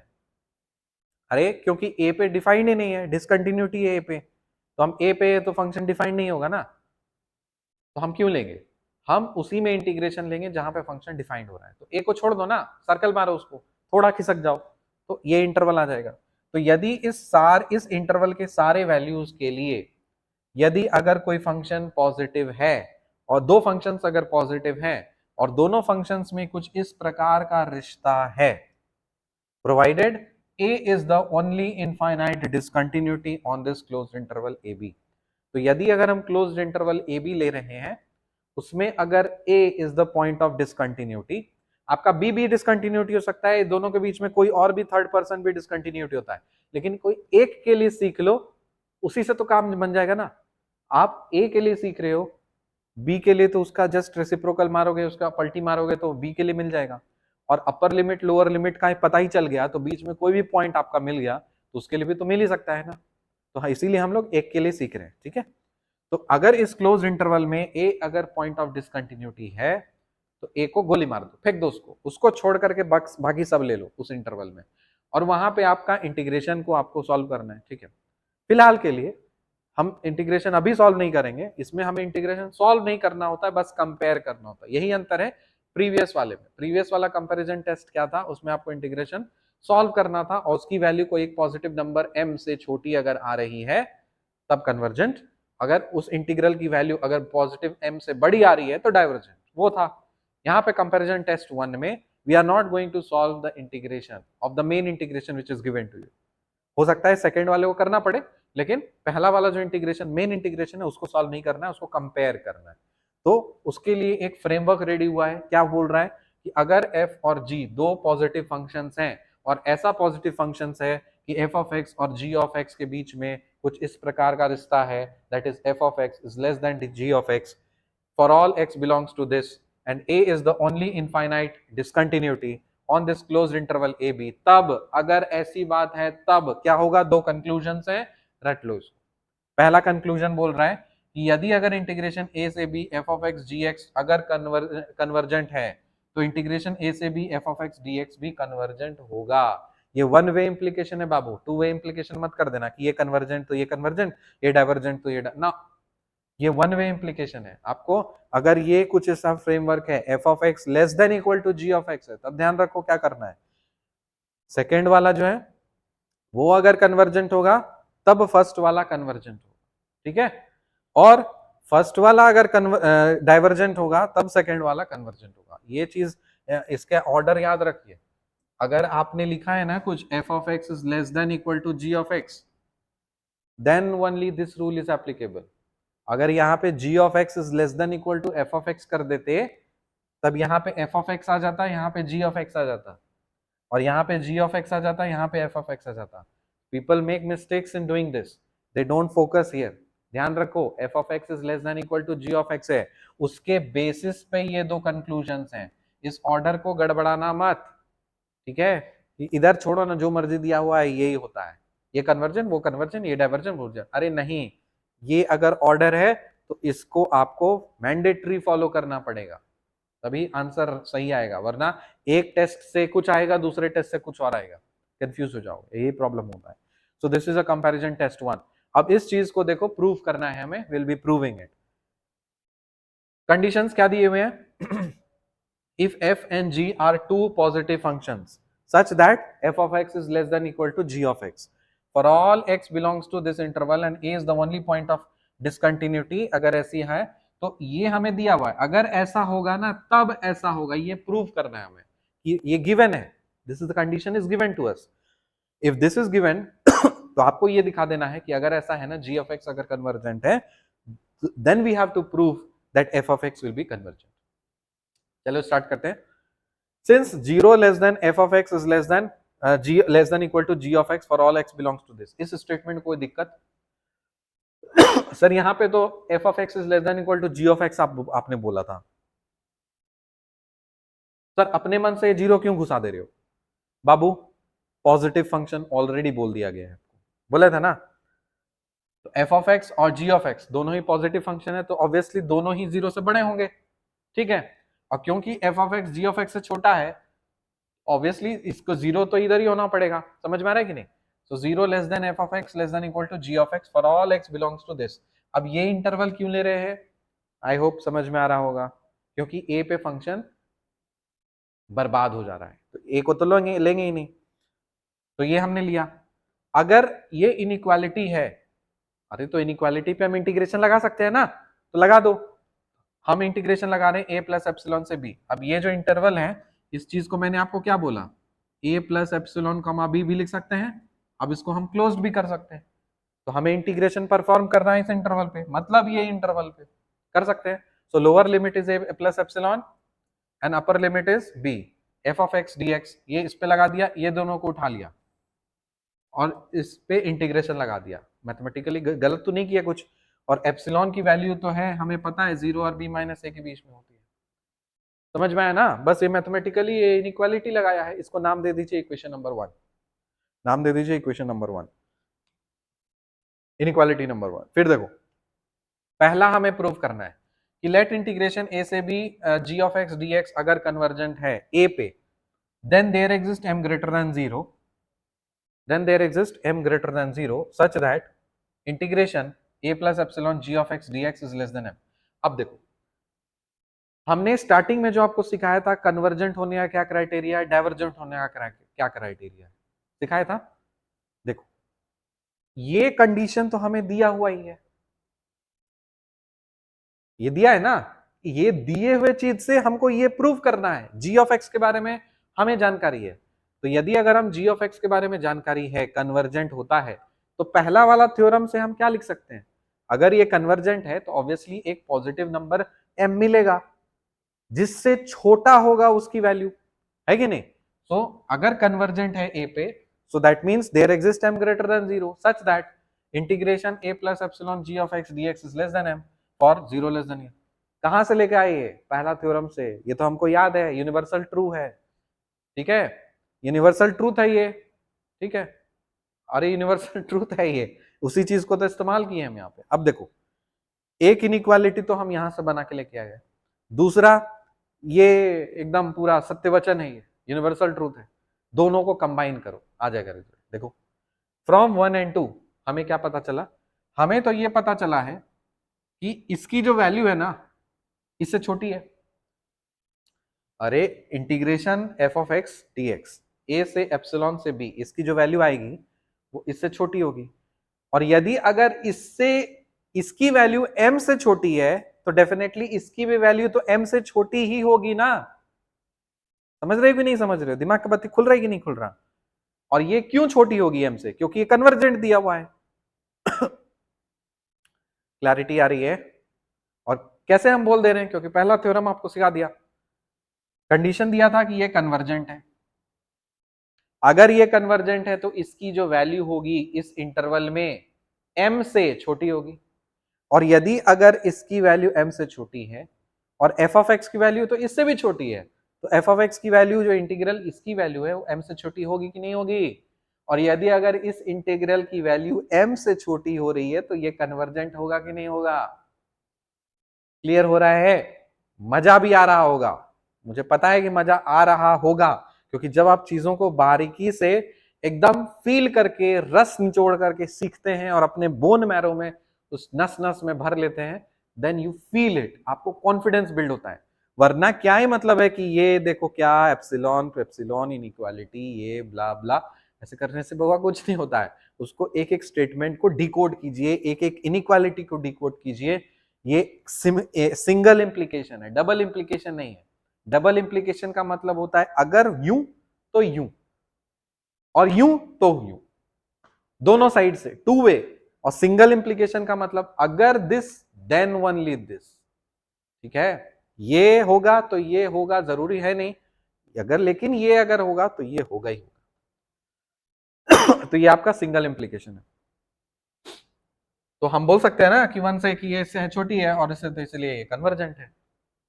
अरे क्योंकि a पे डिफाइंड ही नहीं है, डिसकंटिन्यूटी है a पे, तो हम a पे तो फंक्शन डिफाइंड नहीं होगा ना, तो हम क्यों लेंगे? हम उसी में इंटीग्रेशन लेंगे जहां पे फंक्शन डिफाइंड हो रहा है। तो a को छोड़ दो ना, सर्कल मारो उसको, थोड़ा खिसक जाओ, तो ये इंटरवल आ जाएगा। तो यदि इस इंटरवल के सारे वैल्यूज के लिए यदि अगर कोई फंक्शन पॉजिटिव है और दो फंक्शंस अगर पॉजिटिव हैं और दोनों फंक्शंस में कुछ इस प्रकार का रिश्ता है, provided a is the only infinite discontinuity on this closed interval ab। तो यदि अगर हम क्लोज्ड इंटरवल ab ले रहे हैं, उसमें अगर a is the point of discontinuity, आपका b भी डिसकंटिन्यूटी हो सकता है, दोनों के बीच में कोई और भी थर्ड पर्सन भी डिसकंटिन्यूटी होता है, लेकिन कोई एक के लिए सीख लो, उसी से तो काम बन जाएगा ना। आप a के लिए सीख रहे हो, b के लिए तो उसका जस्ट रेसिप्रोकल मारोगे, उसका पलटी मारोगे तो b के लिए मिल जाएगा, और अपर लिमिट लोअर लिमिट का पता ही चल गया तो बीच में कोई भी पॉइंट आपका मिल गया तो उसके लिए भी तो मिल ही सकता है ना। तो हाँ, इसीलिए हम लोग एक के लिए सीख रहे हैं। ठीक है, तो अगर इस क्लोज इंटरवल में a अगर पॉइंट ऑफ डिसकंटिन्यूटी है तो a को गोली मार दो, फेंक दो उसको छोड़ करके बाकी सब ले लो उस इंटरवल में, और वहां पे आपका इंटीग्रेशन को आपको सॉल्व करना है। ठीक है, फिलहाल के लिए हम इंटीग्रेशन अभी सॉल्व नहीं करेंगे, इसमें हमें इंटीग्रेशन सॉल्व नहीं करना होता है, बस कंपेयर करना होता है। यही अंतर है प्रीवियस वाले में। प्रीवियस वाला कंपैरिजन टेस्ट क्या था, उसमें आपको इंटीग्रेशन सॉल्व करना था और उसकी वैल्यू को एक पॉजिटिव नंबर m से छोटी अगर आ रही है तब कन्वर्जेंट, अगर उस इंटीग्रल की वैल्यू अगर पॉजिटिव m से बड़ी आ रही है तो डाइवर्जेंट। वो था यहाँ पे कंपैरिजन टेस्ट 1 में we are not going to solve the integration of the main integration which is given to you. हो सकता है सेकंड वाले को करना पड़े, लेकिन पहला वाला जो इंटीग्रेशन मेन इंटीग्रेशन है उसको सॉल्व नहीं करना है, उसको कंपेयर करना है। तो उसके लिए एक फ्रेमवर्क रेडी हुआ है। क्या बोल रहा है कि अगर f और g दो पॉजिटिव फंक्शंस हैं और ऐसा पॉजिटिव फंक्शंस है कि f ऑफ x और g ऑफ x के बीच में कुछ इस प्रकार का रिश्ता है, that is f of x is less then g of x for all x belongs to this and a is the only infinite discontinuity on this closed interval ab, तब अगर ऐसी बात है तब क्या होगा? दो कंक्लूजन्स हैं, रट लो इसको। पहला कंक्लूजन बोल रहा है कि यदि अगर इंटीग्रेशन a से b f of x gx अगर कन्वर्जेंट है तो इंटीग्रेशन a से b f of x dx भी कन्वर्जेंट होगा। ये वन वे इंप्लीकेशन है बाबू, टू वे इंप्लीकेशन मत कर देना कि ये कन्वर्जेंट तो ये कन्वर्जेंट, ये डाइवर्जेंट तो ये ना, ये वन वे इंप्लीकेशन है। आपको अगर ये कुछ ऐसा फ्रेमवर्क है f of x less than equal to g of x है, तब ध्यान रखो क्या करना है, सेकेंड वाला जो है वो अगर कन्वर्जेंट होगा तब फर्स्ट वाला कन्वर्जेंट होगा। ठीक है, और फर्स्ट वाला अगर डाइवर्जेंट होगा तब सेकेंड वाला कन्वर्जेंट होगा। ये चीज इसके ऑर्डर याद रखिए। अगर आपने लिखा है ना कुछ f of x is less than equal to g of x, then only this rule is applicable. अगर यहाँ पे g of x is less than equal to f of x कर देते तब यहाँ पे f ऑफ x आ जाता, यहाँ पे g ऑफ x आ जाता, और यहाँ पे g ऑफ x आ जाता, यहाँ पे f ऑफ x आ जाता। People make mistakes in doing this, they don't focus here. ध्यान रखो f of x is less than equal to g of x है, उसके बेसिस पे ये दो कंक्लूजन्स हैं। इस ऑर्डर को गड़बड़ाना मत, ठीक है? इधर छोड़ो ना, जो मर्जी दिया हुआ है यही होता है, ये कन्वर्जन वो कन्वर्जन ये डाइवर्जन हो जाए। अरे नहीं, ये अगर ऑर्डर है तो इसको आपको मैंडेटरी फॉलो करना पड़ेगा, तभी आंसर सही आएगा, वरना एक टेस्ट से कुछ आएगा दूसरे टेस्ट से कुछ और आएगा, कंफ्यूज हो जाओगे, यही प्रॉब्लम होता है। So this is a comparison test 1। अब इस चीज को देखो, प्रूव करना है हमें, will be proving it. Conditions क्या दिए हुए हैं? if f and g are two positive functions such that f of x is less than equal to g of x for all x belongs to this interval and a is the only point of discontinuity, अगर ऐसी है तो ये हमें दिया हुआ है, अगर ऐसा होगा ना तब ऐसा होगा, ये प्रूव करना है हमें, ये गिवन है, this is the condition is given to us. If this is given तो आपको ये दिखा देना है कि अगर ऐसा है ना g of x अगर कन्वर्जेंट है, then we have to prove that f of x will be convergent. चलो स्टार्ट करते हैं. Since 0 less than f of x is less than g less than equal to g of x for all x belongs to this. इस statement कोई दिक्कत? Sir यहाँ पे तो f of x is less than equal to g of x आपने बोला था. Sir अपने मन से जीरो क्यों घुसा दे रहे हो बाबू? पॉजिटिव फंक्शन ऑलरेडी बोल दिया गया है, बोला था ना. तो f of x और g of x दोनों ही पॉजिटिव फंक्शन है, तो ऑब्वियसली दोनों ही जीरो से बड़े होंगे. ठीक है, और क्योंकि f of x g of x से छोटा है, ऑब्वियसली इसको जीरो तो इधर ही होना पड़ेगा. समझ में आ रहा है कि नहीं? So zero less than f of x less than equal to g of x for all x belongs to this. अब ये इंटरवल क्यों ले रहे हैं? आई होप समझ में आ रहा होगा, क्योंकि a पे फंक्शन बर्बाद हो जा रहा है, तो a को तो लेंगे ही नहीं. तो ये हमने लिया. अगर ये इनइक्वालिटी है, अरे तो इनइक्वालिटी पे हम इंटीग्रेशन लगा सकते हैं ना, तो लगा दो. हम इंटीग्रेशन लगा रहे हैं a प्लस एप्सिलॉन से b. अब ये जो इंटरवल है, इस चीज को मैंने आपको क्या बोला, a plus epsilon comma b भी लिख सकते हैं. अब इसको हम क्लोज्ड भी कर सकते हैं. तो हमें इंटीग्रेशन परफॉर्म करना है इस इंटरवल पे, मतलब ये इंटरवल पे कर सकते हैं. सो lower limit is a plus epsilon and upper limit is b. f of x dx, ये इस पे लगा दिया, ये दोनों को उठा लिया और इस पे इंटीग्रेशन लगा दिया. मैथमेटिकली गलत तो नहीं किया कुछ. और एप्सिलॉन की वैल्यू तो है, हमें पता है 0 और b माइनस a के बीच में होती है. समझ में आया ना? बस ये मैथमेटिकली ये इनइक्वालिटी लगाया है. इसको नाम दे दीजिए इक्वेशन नंबर 1. नाम दे दीजिए इक्वेशन नंबर 1, इनइक्वालिटी नंबर 1. फिर देखो, पहला हमें प्रूव करना है कि लेट इंटीग्रेशन a से b g of x dx अगर कन्वर्जेंट है a पे, then there exists m greater than 0, then there exists m greater than 0 such that integration a plus epsilon g of x dx is less than m. अब देखो, हमने starting में जो आपको सिखाया था कन्वर्जेंट होने का क्या क्राइटेरिया है, डाइवर्जेंट होने का क्या क्राइटेरिया है, सिखाया था. देखो, ये कंडीशन तो हमें दिया हुआ ही है, ये दिया है ना. ये दिए हुए चीज से हमको ये प्रूव करना है. g ऑफ x के बारे में हमें जानकारी है, तो यदि अगर हम g ऑफ x के बारे में जानकारी है, कन्वर्जेंट होता है, तो पहला वाला थ्योरम से हम क्या लिख सकते हैं? अगर ये कन्वर्जेंट है तो ऑब्वियसली एक पॉजिटिव नंबर m मिलेगा, जिससे छोटा होगा उसकी वैल्यू, है कि नहीं? सो अगर कन्वर्जेंट है a पे, so that means there exist m greater than 0 such that integration a plus epsilon g of x dx is less than m for 0 less than. कहां से लेके आए? ये पहला थ्योरम से. ये तो हमको याद है, यूनिवर्सल ट्रू है. ठीक है, यूनिवर्सल ट्रूथ है ये. ठीक है, अरे यूनिवर्सल ट्रूथ है ये, उसी चीज को तो इस्तेमाल किए हम यहाँ पे. अब देखो, एक इनइक्वालिटी तो हम यहां से बना के लेके आए. दूसरा, ये एकदम पूरा सत्यवचन है, ये यूनिवर्सल ट्रूथ है. दोनों को कंबाइन करो, आ जाएगा रिजल्ट. देखो, फ्रॉम 1 and 2 हमें क्या पता चला? हमें तो ये पता चला है कि इसकी जो वैल्यू है ना, इससे छोटी है. अरे integration f of x dx a से एप्सिलॉन से b, इसकी जो वैल्यू आएगी वो इससे छोटी होगी. और यदि अगर इससे इसकी वैल्यू m से छोटी है, तो डेफिनेटली इसकी भी वैल्यू तो m से छोटी ही होगी ना. समझ रहे हो कि नहीं समझ रहे हो? दिमाग का बत्ती खुल रहा है कि नहीं खुल रहा? और ये क्यों छोटी होगी m से? क्योंकि ये कन्वर्जेंट दिया हुआ है. क्लैरिटी आ रही है? और कैसे हम बोल दे रहे हैं? क्योंकि पहला थ्योरम आपको सिखा दिया, कंडीशन दिया था कि ये कन्वर्जेंट है. अगर ये कन्वर्जेंट है तो इसकी जो वैल्यू होगी इस इंटरवल में m से छोटी होगी. और यदि अगर इसकी वैल्यू m से छोटी है और f of x की वैल्यू तो इससे भी छोटी है, तो f of x की वैल्यू जो इंटीग्रल इसकी वैल्यू है वो m से छोटी होगी कि नहीं होगी? और यदि अगर इस इंटीग्रल की वैल्यू m से छोटी हो रही है तो ये कन्वर्जेंट होगा कि नहीं होगा? क्लियर हो रहा है? मजा भी आ रहा होगा, मुझे पता है कि मजा आ रहा होगा, क्योंकि जब आप चीजों को बारीकी से एकदम फील करके, रस निचोड़ करके सीखते हैं और अपने बोन मैरो में, उस नस नस में भर लेते हैं, देन यू फील इट, आपको कॉन्फिडेंस बिल्ड होता है. वरना क्या ही मतलब है कि ये देखो क्या एप्सिलॉन टू एप्सिलॉन इनइक्वालिटी, ये ब्ला ब्ला, ऐसे करने से बहुत कुछ नहीं होता है. उसको एक एक स्टेटमेंट को डिकोड कीजिए, एक एक इनइक्वालिटी को डिकोड कीजिए. ये सिंगल इंप्लीकेशन है, डबल इंप्लीकेशन नहीं है. डबल इंप्लीकेशन का मतलब होता है अगर यूं तो यूं और यूं तो यूं, दोनों साइड से टू वे. और सिंगल इंप्लीकेशन का मतलब अगर दिस देन ओनली दिस. ठीक है, ये होगा तो ये होगा, जरूरी है नहीं, अगर लेकिन ये अगर होगा तो ये होगा ही होगा। तो ये आपका सिंगल इंप्लीकेशन है। तो हम बोल सकते हैं ना कि वन से कि ये इससे छोटी है और इससे, तो इसलिए ये कन्वर्जेंट है।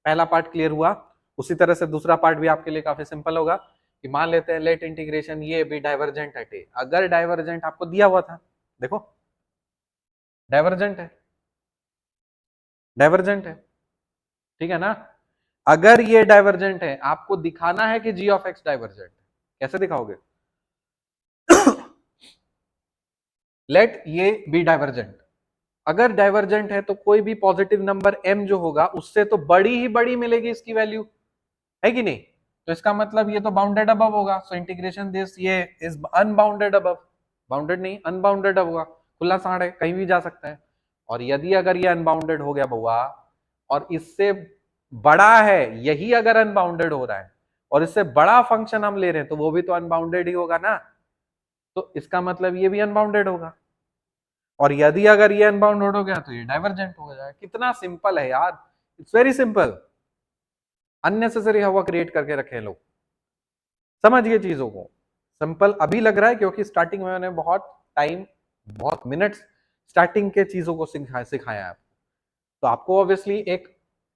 पहला पार्ट क्लियर हुआ। उसी तरह से दूसरा पार्ट भी आपके लिए काफी सिंपल होगा कि मान लेते हैं लेट इंटीग्रेशन ये भी डाइवर्जेंट एट ए। अगर डाइवर्जेंट आपको दिया हुआ था, देखो डाइवर्जेंट है, डाइवर्जेंट है, ठीक है ना। अगर ये डाइवर्जेंट है, आपको दिखाना है कि जी ऑफ एक्स डाइवर्जेंट है। कैसे दिखाओगे? लेट ये बी डाइवर्जेंट। अगर डाइवर्जेंट है तो कोई भी पॉजिटिव नंबर m जो होगा उससे तो बड़ी ही बड़ी मिलेगी इसकी वैल्यू, है कि नहीं? तो इसका मतलब ये तो बाउंडेड अबव होगा। सो इंटीग्रेशन दिस ये इज अनबाउंडेड अबव, बाउंडेड नहीं अनबाउंडेड होगा, खुला साड़ है, कहीं भी जा सकता है। और यदि अगर ये अनबाउंडेड हो गया बउआ और इससे बड़ा है, यही अगर अनबाउंडेड हो रहा है और इससे बड़ा फंक्शन हम ले रहे हैं तो वो भी तो अनबाउंडेड ही होगा ना। तो इसका मतलब ये भी अनबाउंडेड होगा। और यदि अगर ये अनबाउंडेड हो गया तो ये डाइवर्जेंट हो जाएगा। कितना सिंपल है यार, इट्स वेरी सिंपल। अननेसेसरी हवा क्रिएट करके रखे लोग, समझिए चीजों को। सिंपल अभी लग रहा है क्योंकि स्टार्टिंग में मैंने बहुत टाइम, बहुत मिनट्स स्टार्टिंग के चीजों को सिखाया है। तो आपको ऑब्वियसली एक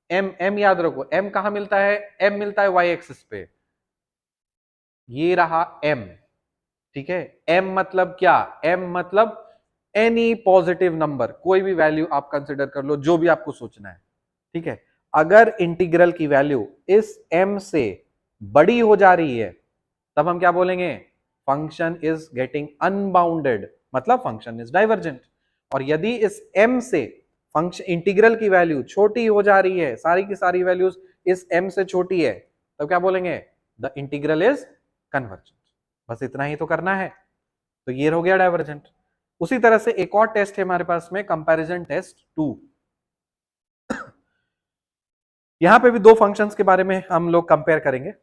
एम याद रखो। एम कहां मिलता है? एम मिलता है वाई एक्सिस पे, ये रहा एम, ठीक है। एम मतलब क्या? एम मतलब एनी पॉजिटिव नंबर, कोई भी वैल्यू आप कंसिडर कर लो, जो भी आपको सोचना है, ठीक है। अगर इंटीग्रल की वैल्यू इस एम से बड़ी हो जा रही है तब हम क्या बोलेंगे? फंक्शन इज गेटिंग अनबाउंडेड, मतलब फंक्शन इज डाइवर्जेंट। और यदि इस एम से फंक्शन इंटीग्रल की वैल्यू छोटी हो जा रही है, सारी की सारी वैल्यूज इस एम से छोटी है, तब क्या बोलेंगे? The integral is convergent. बस इतना ही तो करना है। तो ये हो गया डाइवर्जेंट। उसी तरह से एक और टेस्ट है हमारे पास में, कंपैरिजन टेस्ट 2। यहां पे भी दो फंक्शंस के बारे में हम लोग कंपेयर करेंगे।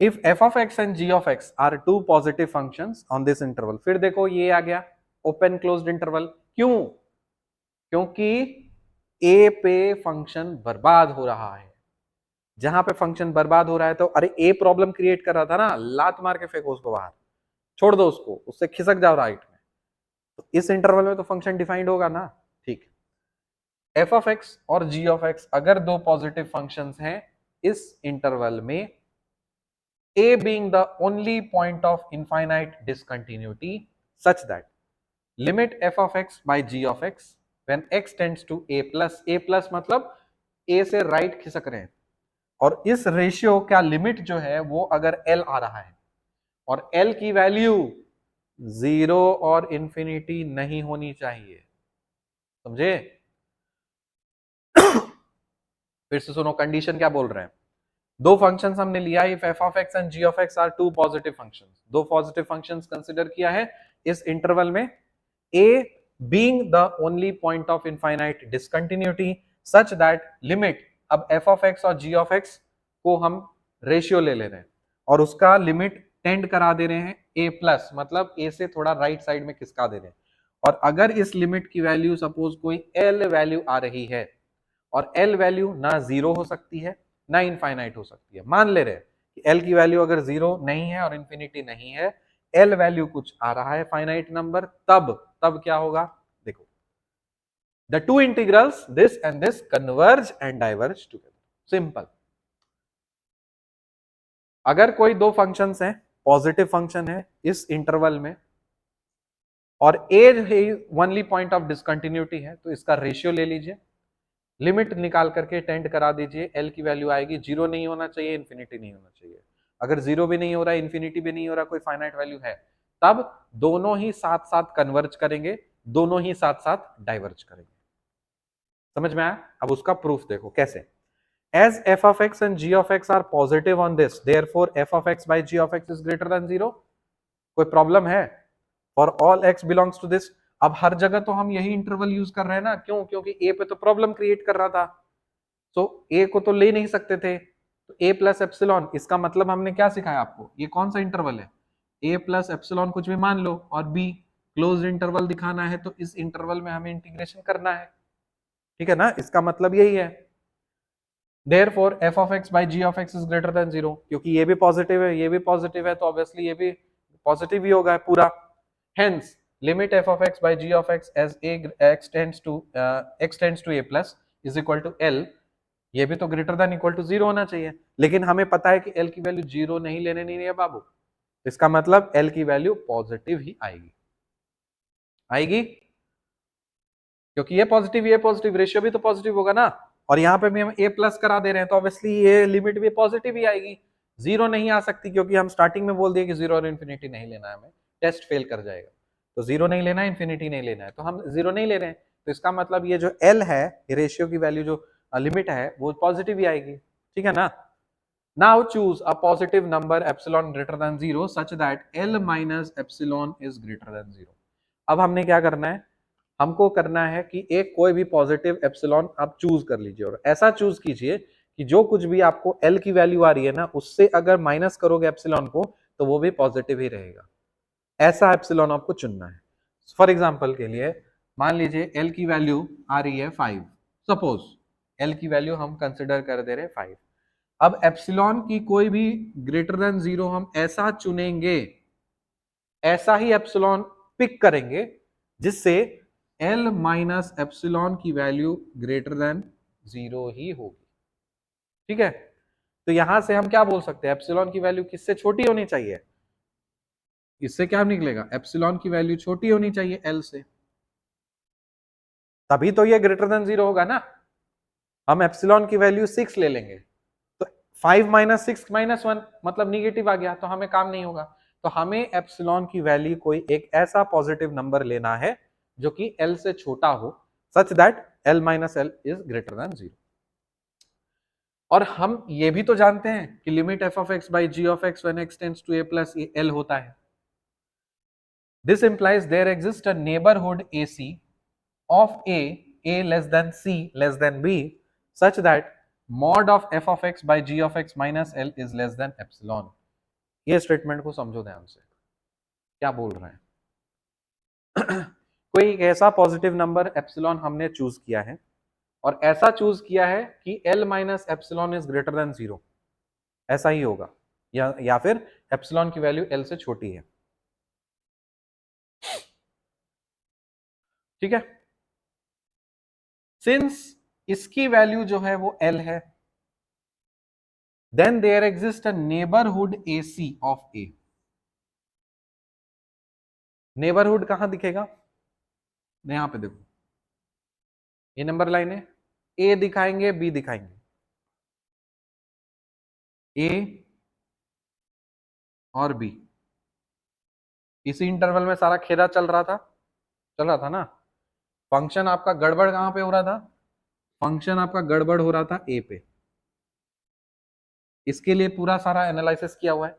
If f of x and g of x are two positive functions on this interval, फिर देखो ये आ गया ओपन क्लोज्ड इंटरवल। क्यों? क्योंकि a पे फंक्शन बर्बाद हो रहा है। जहां पे फंक्शन बर्बाद हो रहा है तो अरे a प्रॉब्लम क्रिएट कर रहा था ना, लात मार के फेंको उसको बाहर, छोड़ दो उसको, उससे खिसक जाओ राइट में। तो इस इंटरवल में तो फंक्शन डिफाइंड होगा ना, ठीक। f of x और g of x अगर दो पॉजिटिव फंक्शंस हैं इस इंटरवल में, a being the only point of infinite discontinuity such that limit f of x by g of x when x tends to a plus मतलब a से right खिसक रहे हैं, और इस रेशियो का लिमिट जो है वो अगर l आ रहा है और l की वैल्यू 0 और इंफिनिटी नहीं होनी चाहिए, समझे? फिर से सुनो कंडीशन क्या बोल रहे हैं। दो फंक्शंस हमने लिया, if f of x and g of x are two positive functions, दो पॉजिटिव फंक्शंस कंसीडर किया है इस इंटरवल में, a being the only point of infinite discontinuity such that limit, अब f of x और g of x को हम ratio ले रहे हैं और उसका लिमिट टेंड करा दे रहे हैं a प्लस, मतलब a से थोड़ा राइट साइड में खिसका दे रहे हैं। और अगर इस लिमिट की वैल्यू सपोज कोई l वैल्यू आ रही है और l वैल्यू ना जीरो हो सकती है ना इनफाइनाइट हो सकती है, मान ले रहे हैं कि l की वैल्यू अगर जीरो नहीं है और इंफिनिटी नहीं है, l वैल्यू कुछ आ रहा है फाइनाइट नंबर, तब क्या होगा? देखो, the two integrals this and this converge and diverge together, simple. अगर कोई दो फंक्शंस हैं, पॉजिटिव फंक्शन है इस इंटरवल में और a only point of discontinuity है, तो इसका रेशियो ले लीजिए, लिमिट निकाल करके टेंड करा दीजिए, l की वैल्यू आएगी, जीरो नहीं होना चाहिए, इंफिनिटी नहीं होना चाहिए। अगर जीरो भी नहीं हो रहा है, इंफिनिटी भी नहीं हो रहा, कोई फाइनाइट वैल्यू है, तब दोनों ही साथ साथ कन्वर्ज करेंगे, दोनों ही साथ साथ डाइवर्ज करेंगे। समझ में आया? अब उसका प्रूफ देखो कैसे। As f of x and g of x are positive on this, therefore f of x by g of x is greater than 0। कोई प्रॉब्लम है? For all x belongs to this। अब हर जगह तो हम यही interval use कर रहे हैं ना, क्यों? क्योंकि a पे तो प्रॉब्लम क्रिएट कर रहा था, तो a को तो ले नहीं सकते थे, तो a प्लस एप्सिलॉन, इसका मतलब हमने क्या सिखाया आपको, ये कौन सा इंटरवल है, a प्लस एप्सिलॉन कुछ भी मान लो, और b क्लोज्ड इंटरवल दिखाना है तो इस इंटरवल में हमें इंटीग्रेशन करना है, ठीक है ना, इसका मतलब यही है। Therefore f of x by g of x is greater than 0, क्योंकि ये भी पॉजिटिव है ये भी पॉजिटिव है तो ऑब्वियसली ये भी पॉजिटिव ही होगा पूरा. Hence limit f of x by g of x as x tends to a plus is equal to L, ये भी तो ग्रेटर देन इक्वल टू 0 होना चाहिए, लेकिन हमें पता है कि L की वैल्यू 0 नहीं लेने नहीं है बाबू. इसका मतलब L की वैल्यू पॉजिटिव ही आएगी क्योंकि ये पॉजिटिव रेशियो भी तो पॉजिटिव होगा ना, और यहाँ पे भी हम a प्लस करा दे रहे हैं तो ऑब्वियसली ये लिमिट भी पॉजिटिव ही आएगी. 0 नहीं आ सकती क्योंकि हम स्टार्टिंग में बोल दिए कि 0 और इन्फिनिटी नहीं लेना है, हमें टेस्ट फेल कर जाएगा. तो 0 नहीं लेना है, इन्फिनिटी नहीं लेना है, तो हम 0 नहीं ले रहे हैं, तो इसका मतलब ये जो L है, ये रेशियो की वैल्यू जो लिमिट है वो पॉजिटिव ही आएगी. ठीक है ना. Now choose a positive number epsilon greater than 0 such that L minus epsilon is greater than 0. अब हमने क्या करना है, हमको करना है कि एक कोई भी पॉजिटिव एप्सिलॉन आप चूज कर लीजिए और ऐसा चूज कीजिए कि जो कुछ भी आपको L की वैल्यू आ रही है ना, उससे अगर माइनस करोगे एप्सिलॉन को तो वो भी पॉजिटिव ही रहेगा. ऐसा एप्सिलॉन आपको चुनना है. फॉर एग्जांपल के लिए मान लीजिए L की वैल्यू आ रही है 5, सपोज L की वैल्यू हम कंसिडर कर दे रहे हैं 5. अब एप्सिलॉन की कोई भी ग्रेटर देन 0 हम ऐसा चुनेंगे, ऐसा ही एप्सिलॉन पिक करेंगे जिससे L माइनस एप्सिलॉन की वैल्यू ग्रेटर देन 0 ही होगी. ठीक है. तो यहां से हम क्या बोल सकते हैं, एप्सिलॉन की वैल्यू किससे छोटी होनी चाहिए, इससे क्या निकलेगा, एप्सिलॉन की वैल्यू छोटी होनी चाहिए L से, तभी तो ये ग्रेटर देन 0 होगा ना. हम एप्सिलॉन की वैल्यू 6 ले लेंगे तो 5 माइनस 6 माइनस 1 मतलब निगेटिव आ गया, तो हमें काम नहीं होगा. तो हमें एप्सिलॉन की वैल्यू कोई एक ऐसा पॉजिटिव नंबर लेना है जो कि L से छोटा हो, such that L minus L is greater than 0. और हम ये भी तो जानते हैं कि limit f of x by g of x when x tends to a plus L होता है. This implies there exists a neighborhood AC of a less than c less than b such that mod of f of x by g of x minus L is less than epsilon. ये statement को समझो ध्यान से, क्या बोल रहे हैं. कोई एक ऐसा पॉजिटिव नंबर एप्सिलॉन हमने चूज किया है और ऐसा चूज किया है कि L minus epsilon is greater than 0, ऐसा ही होगा, या फिर एप्सिलॉन की वैल्यू L से छोटी है. ठीक है. सिंस इसकी वैल्यू जो है वो L है, then there exist a neighbourhood AC of A. Neighbourhood कहां दिखेगा, यहां पे देखो, ये नंबर लाइन है, A दिखाएंगे B दिखाएंगे, A और B. इसी इंटरवल में सारा खेला चल रहा था ना. फंक्शन आपका गड़बड़ कहां पे हो रहा था, फंक्शन आपका गड़बड़ हो रहा था A पे. इसके लिए पूरा सारा एनालिसिस किया हुआ है.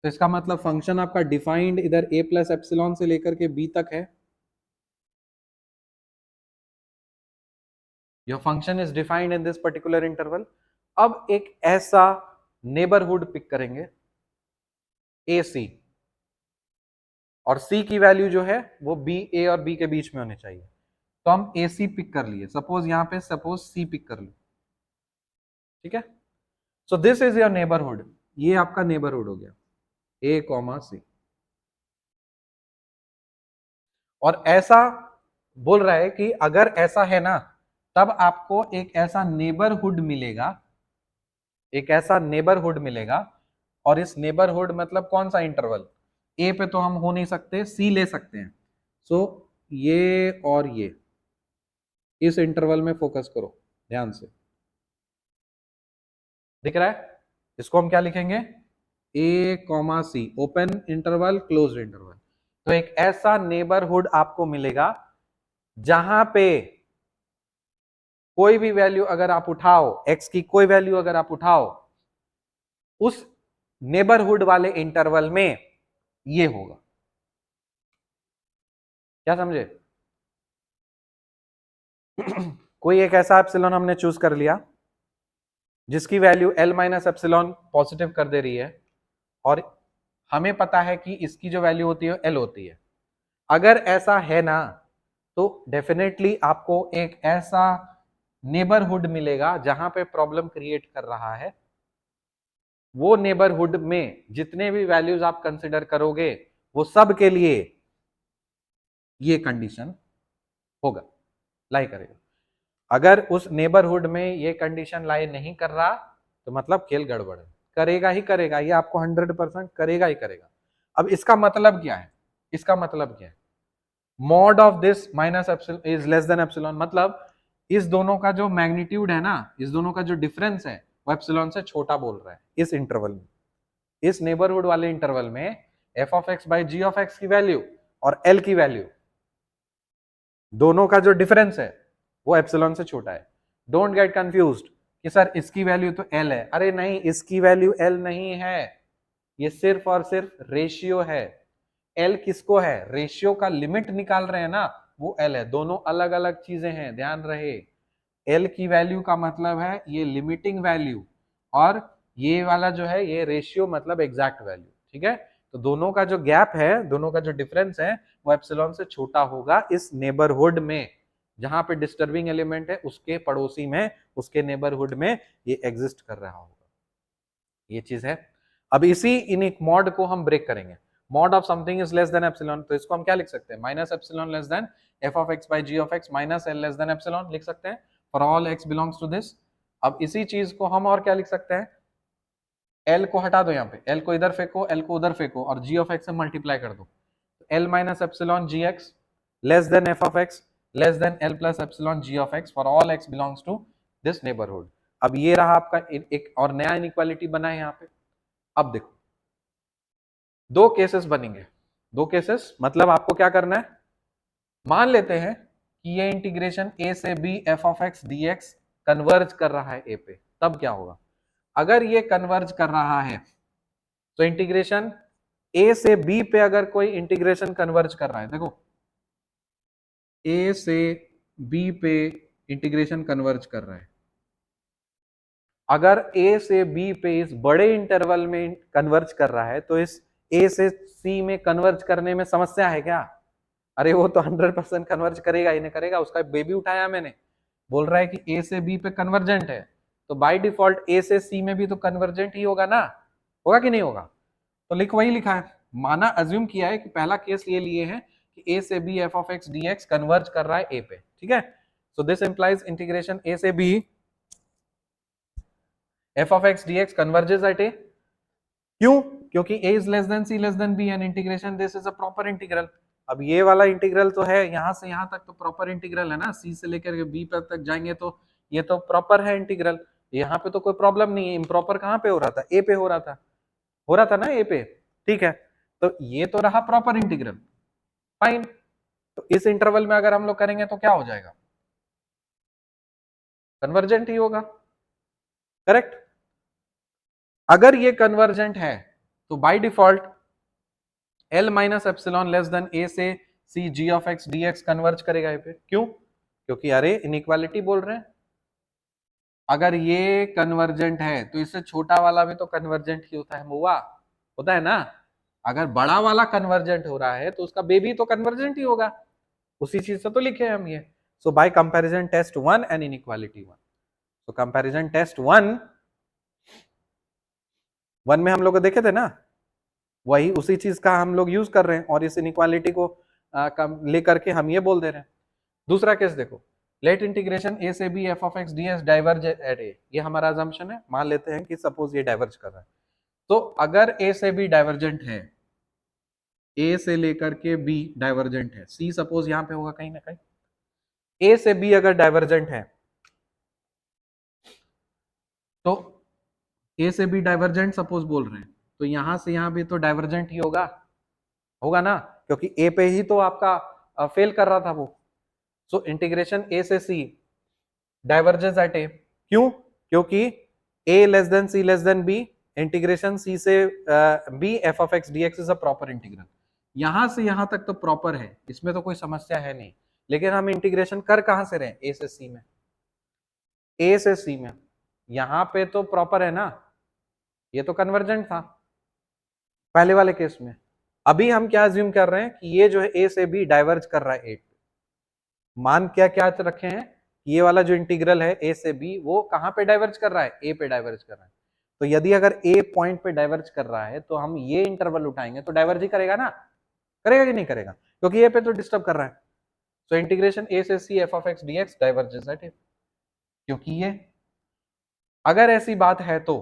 तो इसका मतलब फंक्शन आपका डिफाइंड इधर A प्लस एप्सिलॉन से लेकर के B तक है. Your function is defined in this particular interval. अब एक ऐसा नेबरहुड पिक करेंगे AC, और C की वैल्यू जो है वो A और B के बीच में होनी चाहिए. तो हम AC पिक कर लिए, सपोज यहां पे सपोज C पिक कर लो. ठीक है. So this is your neighbourhood, ये आपका नेबरहुड हो गया A, C. और ऐसा बोल रहा है कि अगर ऐसा है ना, तब आपको एक ऐसा नेबरहुड मिलेगा, एक ऐसा नेबरहुड मिलेगा. और इस नेबरहुड मतलब कौन सा इंटरवल, A पे तो हम हो नहीं सकते, C ले सकते हैं. सो ये और ये, इस इंटरवल में फोकस करो ध्यान से, दिख रहा है. इसको हम क्या लिखेंगे, A, C, open interval closed interval. तो एक ऐसा नेबरहुड आपको मिलेगा जहां पे कोई भी वैल्यू अगर आप उठाओ, x की कोई वैल्यू अगर आप उठाओ, उस नेबरहुड वाले इंटरवल में ये होगा. क्या समझे. कोई एक ऐसा एप्सिलॉन हमने चूज कर लिया जिसकी value L minus epsilon positive कर दे रही है, और हमें पता है कि इसकी जो वैल्यू होती है L होती है. अगर ऐसा है ना, तो डेफिनेटली आपको एक ऐसा नेबरहुड मिलेगा जहां पे प्रॉब्लम क्रिएट कर रहा है, वो नेबरहुड में जितने भी वैल्यूज आप कंसिडर करोगे वो सब के लिए ये कंडीशन होगा, लाई करेगा। अगर उस नेबरहुड में ये कंडीशन लाई नहीं कर रहा तो मतलब खेल गड़बड़ है, करेगा ही करेगा, ये आपको 100% करेगा ही करेगा। अब इसका मतलब क्या है, इसका मतलब क्या है, mod of this minus epsilon is less than epsilon, मतलब इस दोनों का जो मैग्नीट्यूड है ना, इस दोनों का जो डिफरेंस है वो एप्सिलॉन से छोटा बोल रहा है इस इंटरवल में। इस नेबरहुड वाले इंटरवल में F of X by G of X की वैल्यू और एल की वैल्यू, दोनों का जो डिफरेंस है वो एप्सिलॉन से छोटा है। डोंट गेट कंफ्यूज्ड कि सर इसकी वैल्यू तो एल है, अरे नहीं, इसकी वैल्यू एल नहीं है, ये सिर्फ और सिर्फ रेशियो है। एल किसको है, रेशियो का लिमिट निकाल रहे हैं ना, वो एल है, दोनों अलग अलग चीजें हैं, ध्यान रहे। एल की वैल्यू का मतलब है ये लिमिटिंग वैल्यू, और ये वाला जो है ये रेशियो मतलब एग्जैक्ट वैल्यू, ठीक है। तो दोनों का जो गैप है, दोनों का जो डिफरेंस है वो एप्सिलॉन से छोटा होगा इस नेबरहुड में, जहां पे डिस्टर्बिंग एलिमेंट है उसके पड़ोसी में, उसके नेबरहुड में ये एग्जिस्ट कर रहा होगा, ये चीज है। अब इसी इन मॉड को हम ब्रेक करेंगे, mod of something is less than epsilon, तो इसको हम क्या लिख सकते हैं, minus epsilon less than F of X by G of X minus L less than epsilon लिख सकते हैं for all X belongs to this. अब इसी चीज को हम और क्या लिख सकते हैं, एल को हटा दो, यहाँ पे एल को इधर फेंको, एल को उधर फेंको और जी ऑफ एक्स से मल्टीप्लाई कर दो, L minus epsilon G X less than F of X less than L plus epsilon G of X for all X belongs to this neighbourhood. अब ये रहा आपका एक और नया इनइक्वालिटी बना है यहाँ पे। अब देखो दो केसेस बनेंगे, दो केसेस मतलब आपको क्या करना है, मान लेते हैं कि ये इंटीग्रेशन ए से B F of x D X converge कर रहा है ए पे, तब क्या होगा, अगर ये कन्वर्ज कर रहा है तो इंटीग्रेशन ए से बी पे अगर कोई इंटीग्रेशन कन्वर्ज कर रहा है, देखो ए से बी पे इंटीग्रेशन कन्वर्ज कर रहा है, अगर ए से बी पे इस बड़े इंटरवल में कन्वर्ज कर रहा है तो इस ए से सी में कन्वर्ज करने में समस्या है क्या, अरे वो तो 100% कन्वर्ज करेगा ही नहीं करेगा, उसका बेबी उठाया मैंने, बोल रहा है कि ए से बी पे कन्वर्जेंट है, तो बाय डिफॉल्ट ए से सी में भी तो कन्वर्जेंट ही होगा ना, होगा कि नहीं होगा, तो लिख वही लिखा है, माना अज्यूम किया है कि पहला केस ये लिए है कि ए से B F of x D X converge कर रहा है ए पे, ठीक है। So this implies integration A से B F of x D X converges at A, क्यों, क्योंकि a is less than c less than b and integration this is a proper integral. अब ये वाला इंटीग्रल तो है, यहां से यहां तक तो प्रॉपर इंटीग्रल है ना, c से लेकर के b तक जाएंगे तो ये तो प्रॉपर है इंटीग्रल, यहाँ पे तो कोई प्रॉब्लम नहीं है। इम्प्रॉपर कहाँ पे हो रहा था, a पे हो रहा था, हो रहा था ना a पे, ठीक है। तो ये तो रहा प्रॉपर इंटीग्रल, फाइन। तो इस इंटरवल में अगर हम लोग करेंगे तो क्या हो जाएगा, कन्वर्जेंट ही होगा, करेक्ट। अगर ये कन्वर्जेंट है तो by default L minus epsilon less than A से C G of x D X converge करेगा ये पे, क्यों, क्योंकि अरे इनइक्वालिटी बोल रहे हैं, अगर ये कन्वर्जेंट है तो इससे छोटा वाला भी तो कन्वर्जेंट ही होता है, मुआ होता है ना, अगर बड़ा वाला कन्वर्जेंट हो रहा है तो उसका बेबी तो कन्वर्जेंट ही होगा, उसी चीज से तो लिखे हम ये। So by comparison test 1 and inequality 1, तो कंपैरिजन टेस्ट 1 में हम लोग देखे थे ना, वही उसी चीज का हम लोग यूज कर रहे हैं और इस इनइक्वालिटी को लेकर के हम ये बोल दे रहे हैं। दूसरा केस देखो, लेट इंटीग्रेशन ए से B F of x D S diverge at A, ये हमारा अजम्पशन है, मान लेते हैं कि सपोज ये डाइवर्ज कर रहा है, तो अगर ए से बी डाइवर्जेंट है, ए से लेकर के बी डाइवर्जेंट है, सी सपोज यहां पे होगा कहीं ना कहीं, ए से बी अगर डाइवर्जेंट है तो ए से बी डाइवर्जेंट सपोज बोल रहे हैं, तो यहां से यहां भी तो डाइवर्जेंट ही होगा, होगा ना, क्योंकि ए पे ही तो आपका फेल कर रहा था वो। सो इंटीग्रेशन ए से सी डाइवर्जेंस एट ए, क्यों, क्योंकि A less than C less than B, integration C से B F of x D X is a proper integral, यहां से यहां तक तो प्रॉपर है, इसमें तो कोई समस्या है नहीं, लेकिन हम इंटीग्रेशन कर कहां से रहे, ए से सी में, ए से सी में, यहां पे तो प्रॉपर है ना, ये तो कन्वर्जेंट था पहले वाले केस में। अभी हम क्या अज्यूम कर रहे हैं कि ये जो है ए से बी डाइवर्ज कर रहा है 8, मान क्या क्या रखे हैं, ये वाला जो इंटीग्रल है ए से बी वो कहाँ पे डाइवर्ज कर रहा है, ए पे डाइवर्ज कर रहा है। तो यदि अगर ए पॉइंट पे डाइवर्ज कर रहा है तो हम ये इंटरवल उठाएंगे तो डाइवर्ज ही करेगा ना, करेगा कि नहीं करेगा, क्योंकि ए पे तो डिस्टर्ब कर रहा है। तो इंटीग्रेशन ए से C F of x D X diverges at A, क्योंकि ये अगर ऐसी बात है तो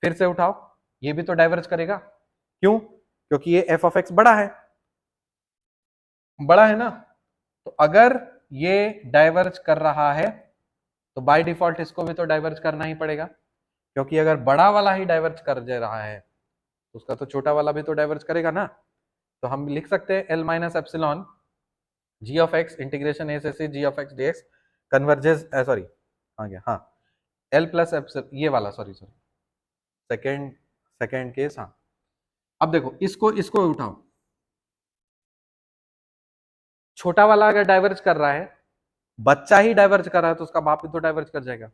फिर से उठाओ, ये भी तो डाइवर्ज करेगा। क्यों? क्योंकि ये एफ ऑफ एक्स बड़ा है, बड़ा है ना। तो अगर ये डाइवर्ज कर रहा है तो बाय डिफॉल्ट इसको भी तो डाइवर्ज करना ही पड़ेगा, क्योंकि अगर बड़ा वाला ही डाइवर्ज कर दे रहा है तो उसका तो छोटा वाला भी तो डाइवर्ज करेगा ना। तो हम लिख सकते हैं L minus epsilon G of X integration A से C G of x D X converges, sorry आ गया, हाँ एल प्लस एप्सिल, ये वाला सॉरी सेकेंड सेकेंड केस, हाँ। अब देखो इसको इसको उठाओ, छोटा वाला अगर डाइवर्ज कर रहा है, बच्चा ही डाइवर्ज कर रहा है तो उसका बाप भी तो डाइवर्ज कर जाएगा।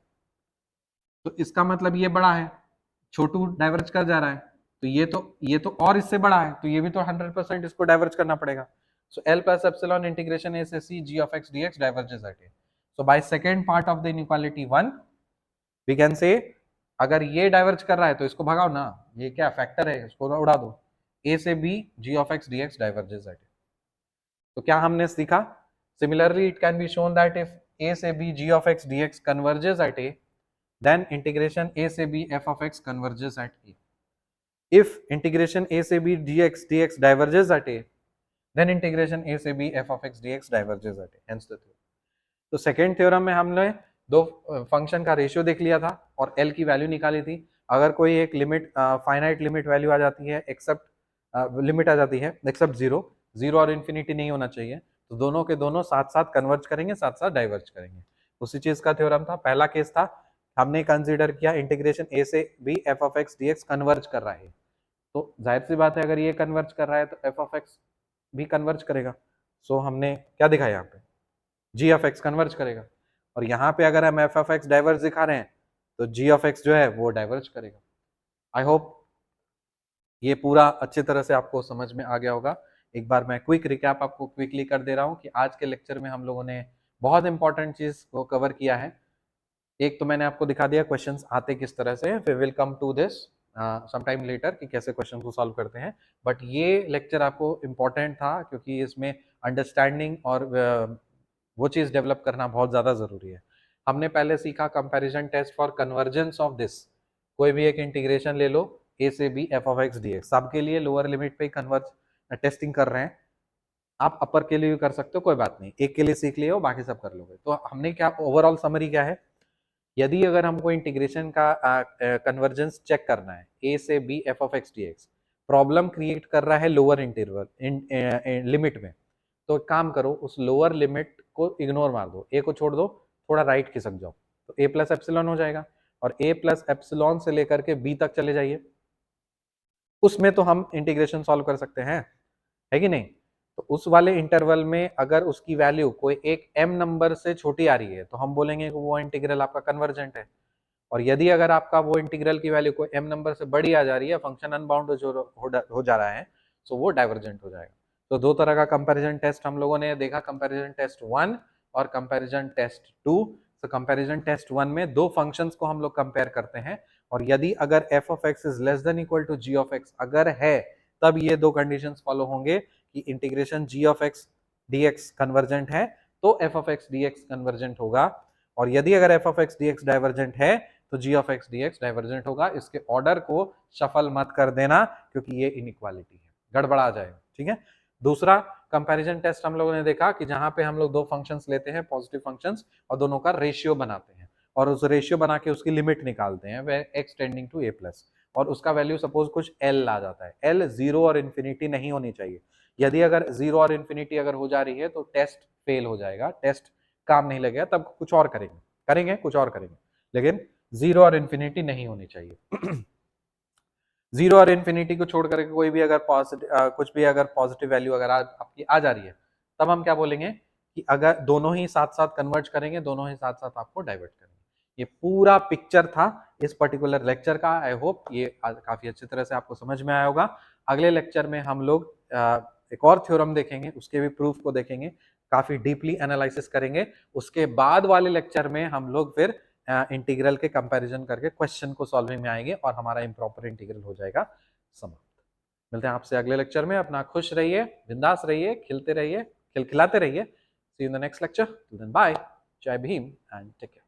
तो इसका मतलब ये बड़ा है, छोटू डाइवर्ज कर जा रहा है, तो ये तो और इससे बड़ा है, तो ये भी तो 100% इसको डाइवर्ज करना पड़ेगा। So L plus epsilon integration A से C G of x D X diverges at A. So by second part of the inequality 1 we can say, अगर ये डाइवर्ज कर रहा है तो इसको भगाओ ना, ये क्या फैक्टर है, इसको उड़ा दो, ए से B G of x D X diverges at A. तो क्या हमने सीखा? Similarly it can be shown that if a से b g of x dx converges at a, then integration a से b f of x converges at a. If integration a से b dx diverges at a, then integration a से b f of x dx diverges at a. Hence the theorem. तो second theorem में हमने दो function का ratio देख लिया था और l की वैल्यू निकाली थी। अगर कोई एक लिमिट फाइनाइट लिमिट वैल्यू आ जाती है, एक्सेप्ट लिमिट आ जाती है एक्सेप्ट जीरो और इन्फिनिटी नहीं होना चाहिए, तो दोनों के दोनों साथ साथ कन्वर्ज करेंगे, साथ साथ डाइवर्ज करेंगे। उसी चीज का थ्योरम था। पहला केस था, हमने कंसीडर किया इंटीग्रेशन ए से B F of x D X converge कर रहा है, तो जाहिर सी बात है अगर ये कन्वर्ज कर रहा है तो एफ ऑफ एक्स भी कन्वर्ज करेगा। सो हमने क्या दिखाया यहाँ पे, जी ऑफ एक्स कन्वर्ज करेगा, और यहाँ पे अगर हम एफ ऑफ एक्स डाइवर्ज दिखा रहे हैं तो जी ऑफ एक्स जो है वो डाइवर्ज करेगा। आई होप ये पूरा अच्छी तरह से आपको समझ में आ गया होगा। एक बार मैं क्विक रिकैप आपको क्विकली कर दे रहा हूँ कि आज के लेक्चर में हम लोगों ने बहुत इंपॉर्टेंट चीज को कवर किया है। एक तो मैंने आपको दिखा दिया क्वेश्चंस आते किस तरह से, फिर will come to this some time later कि कैसे क्वेश्चन को सॉल्व करते हैं, बट ये लेक्चर आपको इम्पोर्टेंट था क्योंकि इसमें अंडरस्टैंडिंग और वो चीज डेवलप करना बहुत ज्यादा जरूरी है। हमने पहले सीखा comparison test for convergence of this, कोई भी एक इंटीग्रेशन ले लो ए से B F of x D X, सबके लिए लोअर लिमिट पे कन्वर्ज टेस्टिंग कर रहे हैं। आप अपर के लिए भी कर सकते हो, कोई बात नहीं, एक के लिए सीख लिए हो बाकी सब कर लोगे। तो हमने क्या ओवरऑल समरी क्या है, यदि अगर हमको इंटीग्रेशन का कन्वर्जेंस चेक करना है ए से B F of x D x, problem create कर रहा है लोअर इंटरवल लिमिट में, तो काम करो उस लोअर लिमिट को इग्नोर मार दो, ए को छोड़ दो, थोड़ा राइट खिसक जाओ, तो ए प्लस एप्सिलॉन हो जाएगा, और ए प्लस एप्सिलॉन से लेकर के बी तक चले जाइए, उसमें तो हम इंटीग्रेशन सॉल्व कर सकते हैं, है कि नहीं। तो उस वाले इंटरवल में अगर उसकी वैल्यू कोई एक m नंबर से छोटी आ रही है तो हम बोलेंगे कि वो इंटीग्रल आपका कन्वर्जेंट है, और यदि अगर आपका वो इंटीग्रल की वैल्यू कोई m नंबर से बड़ी आ जा रही है, फंक्शन अनबाउंड हो जा रहा है, तो वो डाइवर्जेंट हो जाएगा। तो दो तरह का कंपैरिजन टेस्ट हम लोगों ने देखा, कंपैरिजन टेस्ट 1 और कंपैरिजन टेस्ट 2। तो कंपैरिजन टेस्ट 1 में दो फंक्शंस को हम लोग कंपेयर करते हैं, और यदि अगर f of x is less than equal to g of x अगर है, तब ये दो कंडीशंस फॉलो होंगे कि integration g of x dx convergent है तो f of x dx convergent होगा, और यदि अगर f of x dx divergent है तो g of x dx divergent होगा। इसके ऑर्डर को शफल मत कर देना क्योंकि ये इनइक्वालिटी है, गड़बड़ा जाएगा, ठीक है। दूसरा कंपैरिजन टेस्ट हम लोगों ने देखा कि जहां पे हम लोग दो फंक्शंस लेते हैं, पॉजिटिव फंक्शंस, और दोनों का रेशियो बनाते हैं, और उस रेशियो बना के उसकी लिमिट निकालते हैं वे x tending to a plus, और उसका वैल्यू सपोज कुछ l आ जाता है, l जीरो और इन्फिनिटी नहीं होनी चाहिए। यदि अगर जीरो और इन्फिनिटी अगर हो जा रही है तो टेस्ट फेल हो जाएगा, टेस्ट काम नहीं लगेगा, तब कुछ और करेंगे कुछ और करेंगे, लेकिन जीरो और इन्फिनिटी नहीं होनी चाहिए। जीरो और इन्फिनिटी को छोड़ करके कोई भी अगर कुछ भी अगर पॉजिटिव वैल्यू अगर आपकी आ जा रही है, तब हम क्या बोलेंगे कि अगर दोनों ही साथ साथ कन्वर्ज करेंगे, दोनों ही साथ साथ आपको डाइवर्ट करेंगे। ये पूरा पिक्चर था इस पर्टिकुलर लेक्चर का। आई होप ये काफी अच्छी तरह से आपको समझ में आया होगा। अगले लेक्चर में हम लोग एक और थ्योरम देखेंगे, उसके भी प्रूफ को देखेंगे, काफी डीपली एनालिसिस करेंगे। उसके बाद वाले लेक्चर में हम लोग फिर इंटीग्रल के कंपैरिजन करके क्वेश्चन को सॉल्विंग में आएंगे और हमारा इम्प्रॉपर इंटीग्रल हो जाएगा समाप्त। मिलते हैं आपसे अगले लेक्चर में। अपना खुश रहिए, बिंदास रहिए, खिलते रहिए, खिलखिलाते रहिए। See you in the next lecture. Till then bye, जय भीम एंड टेक केयर।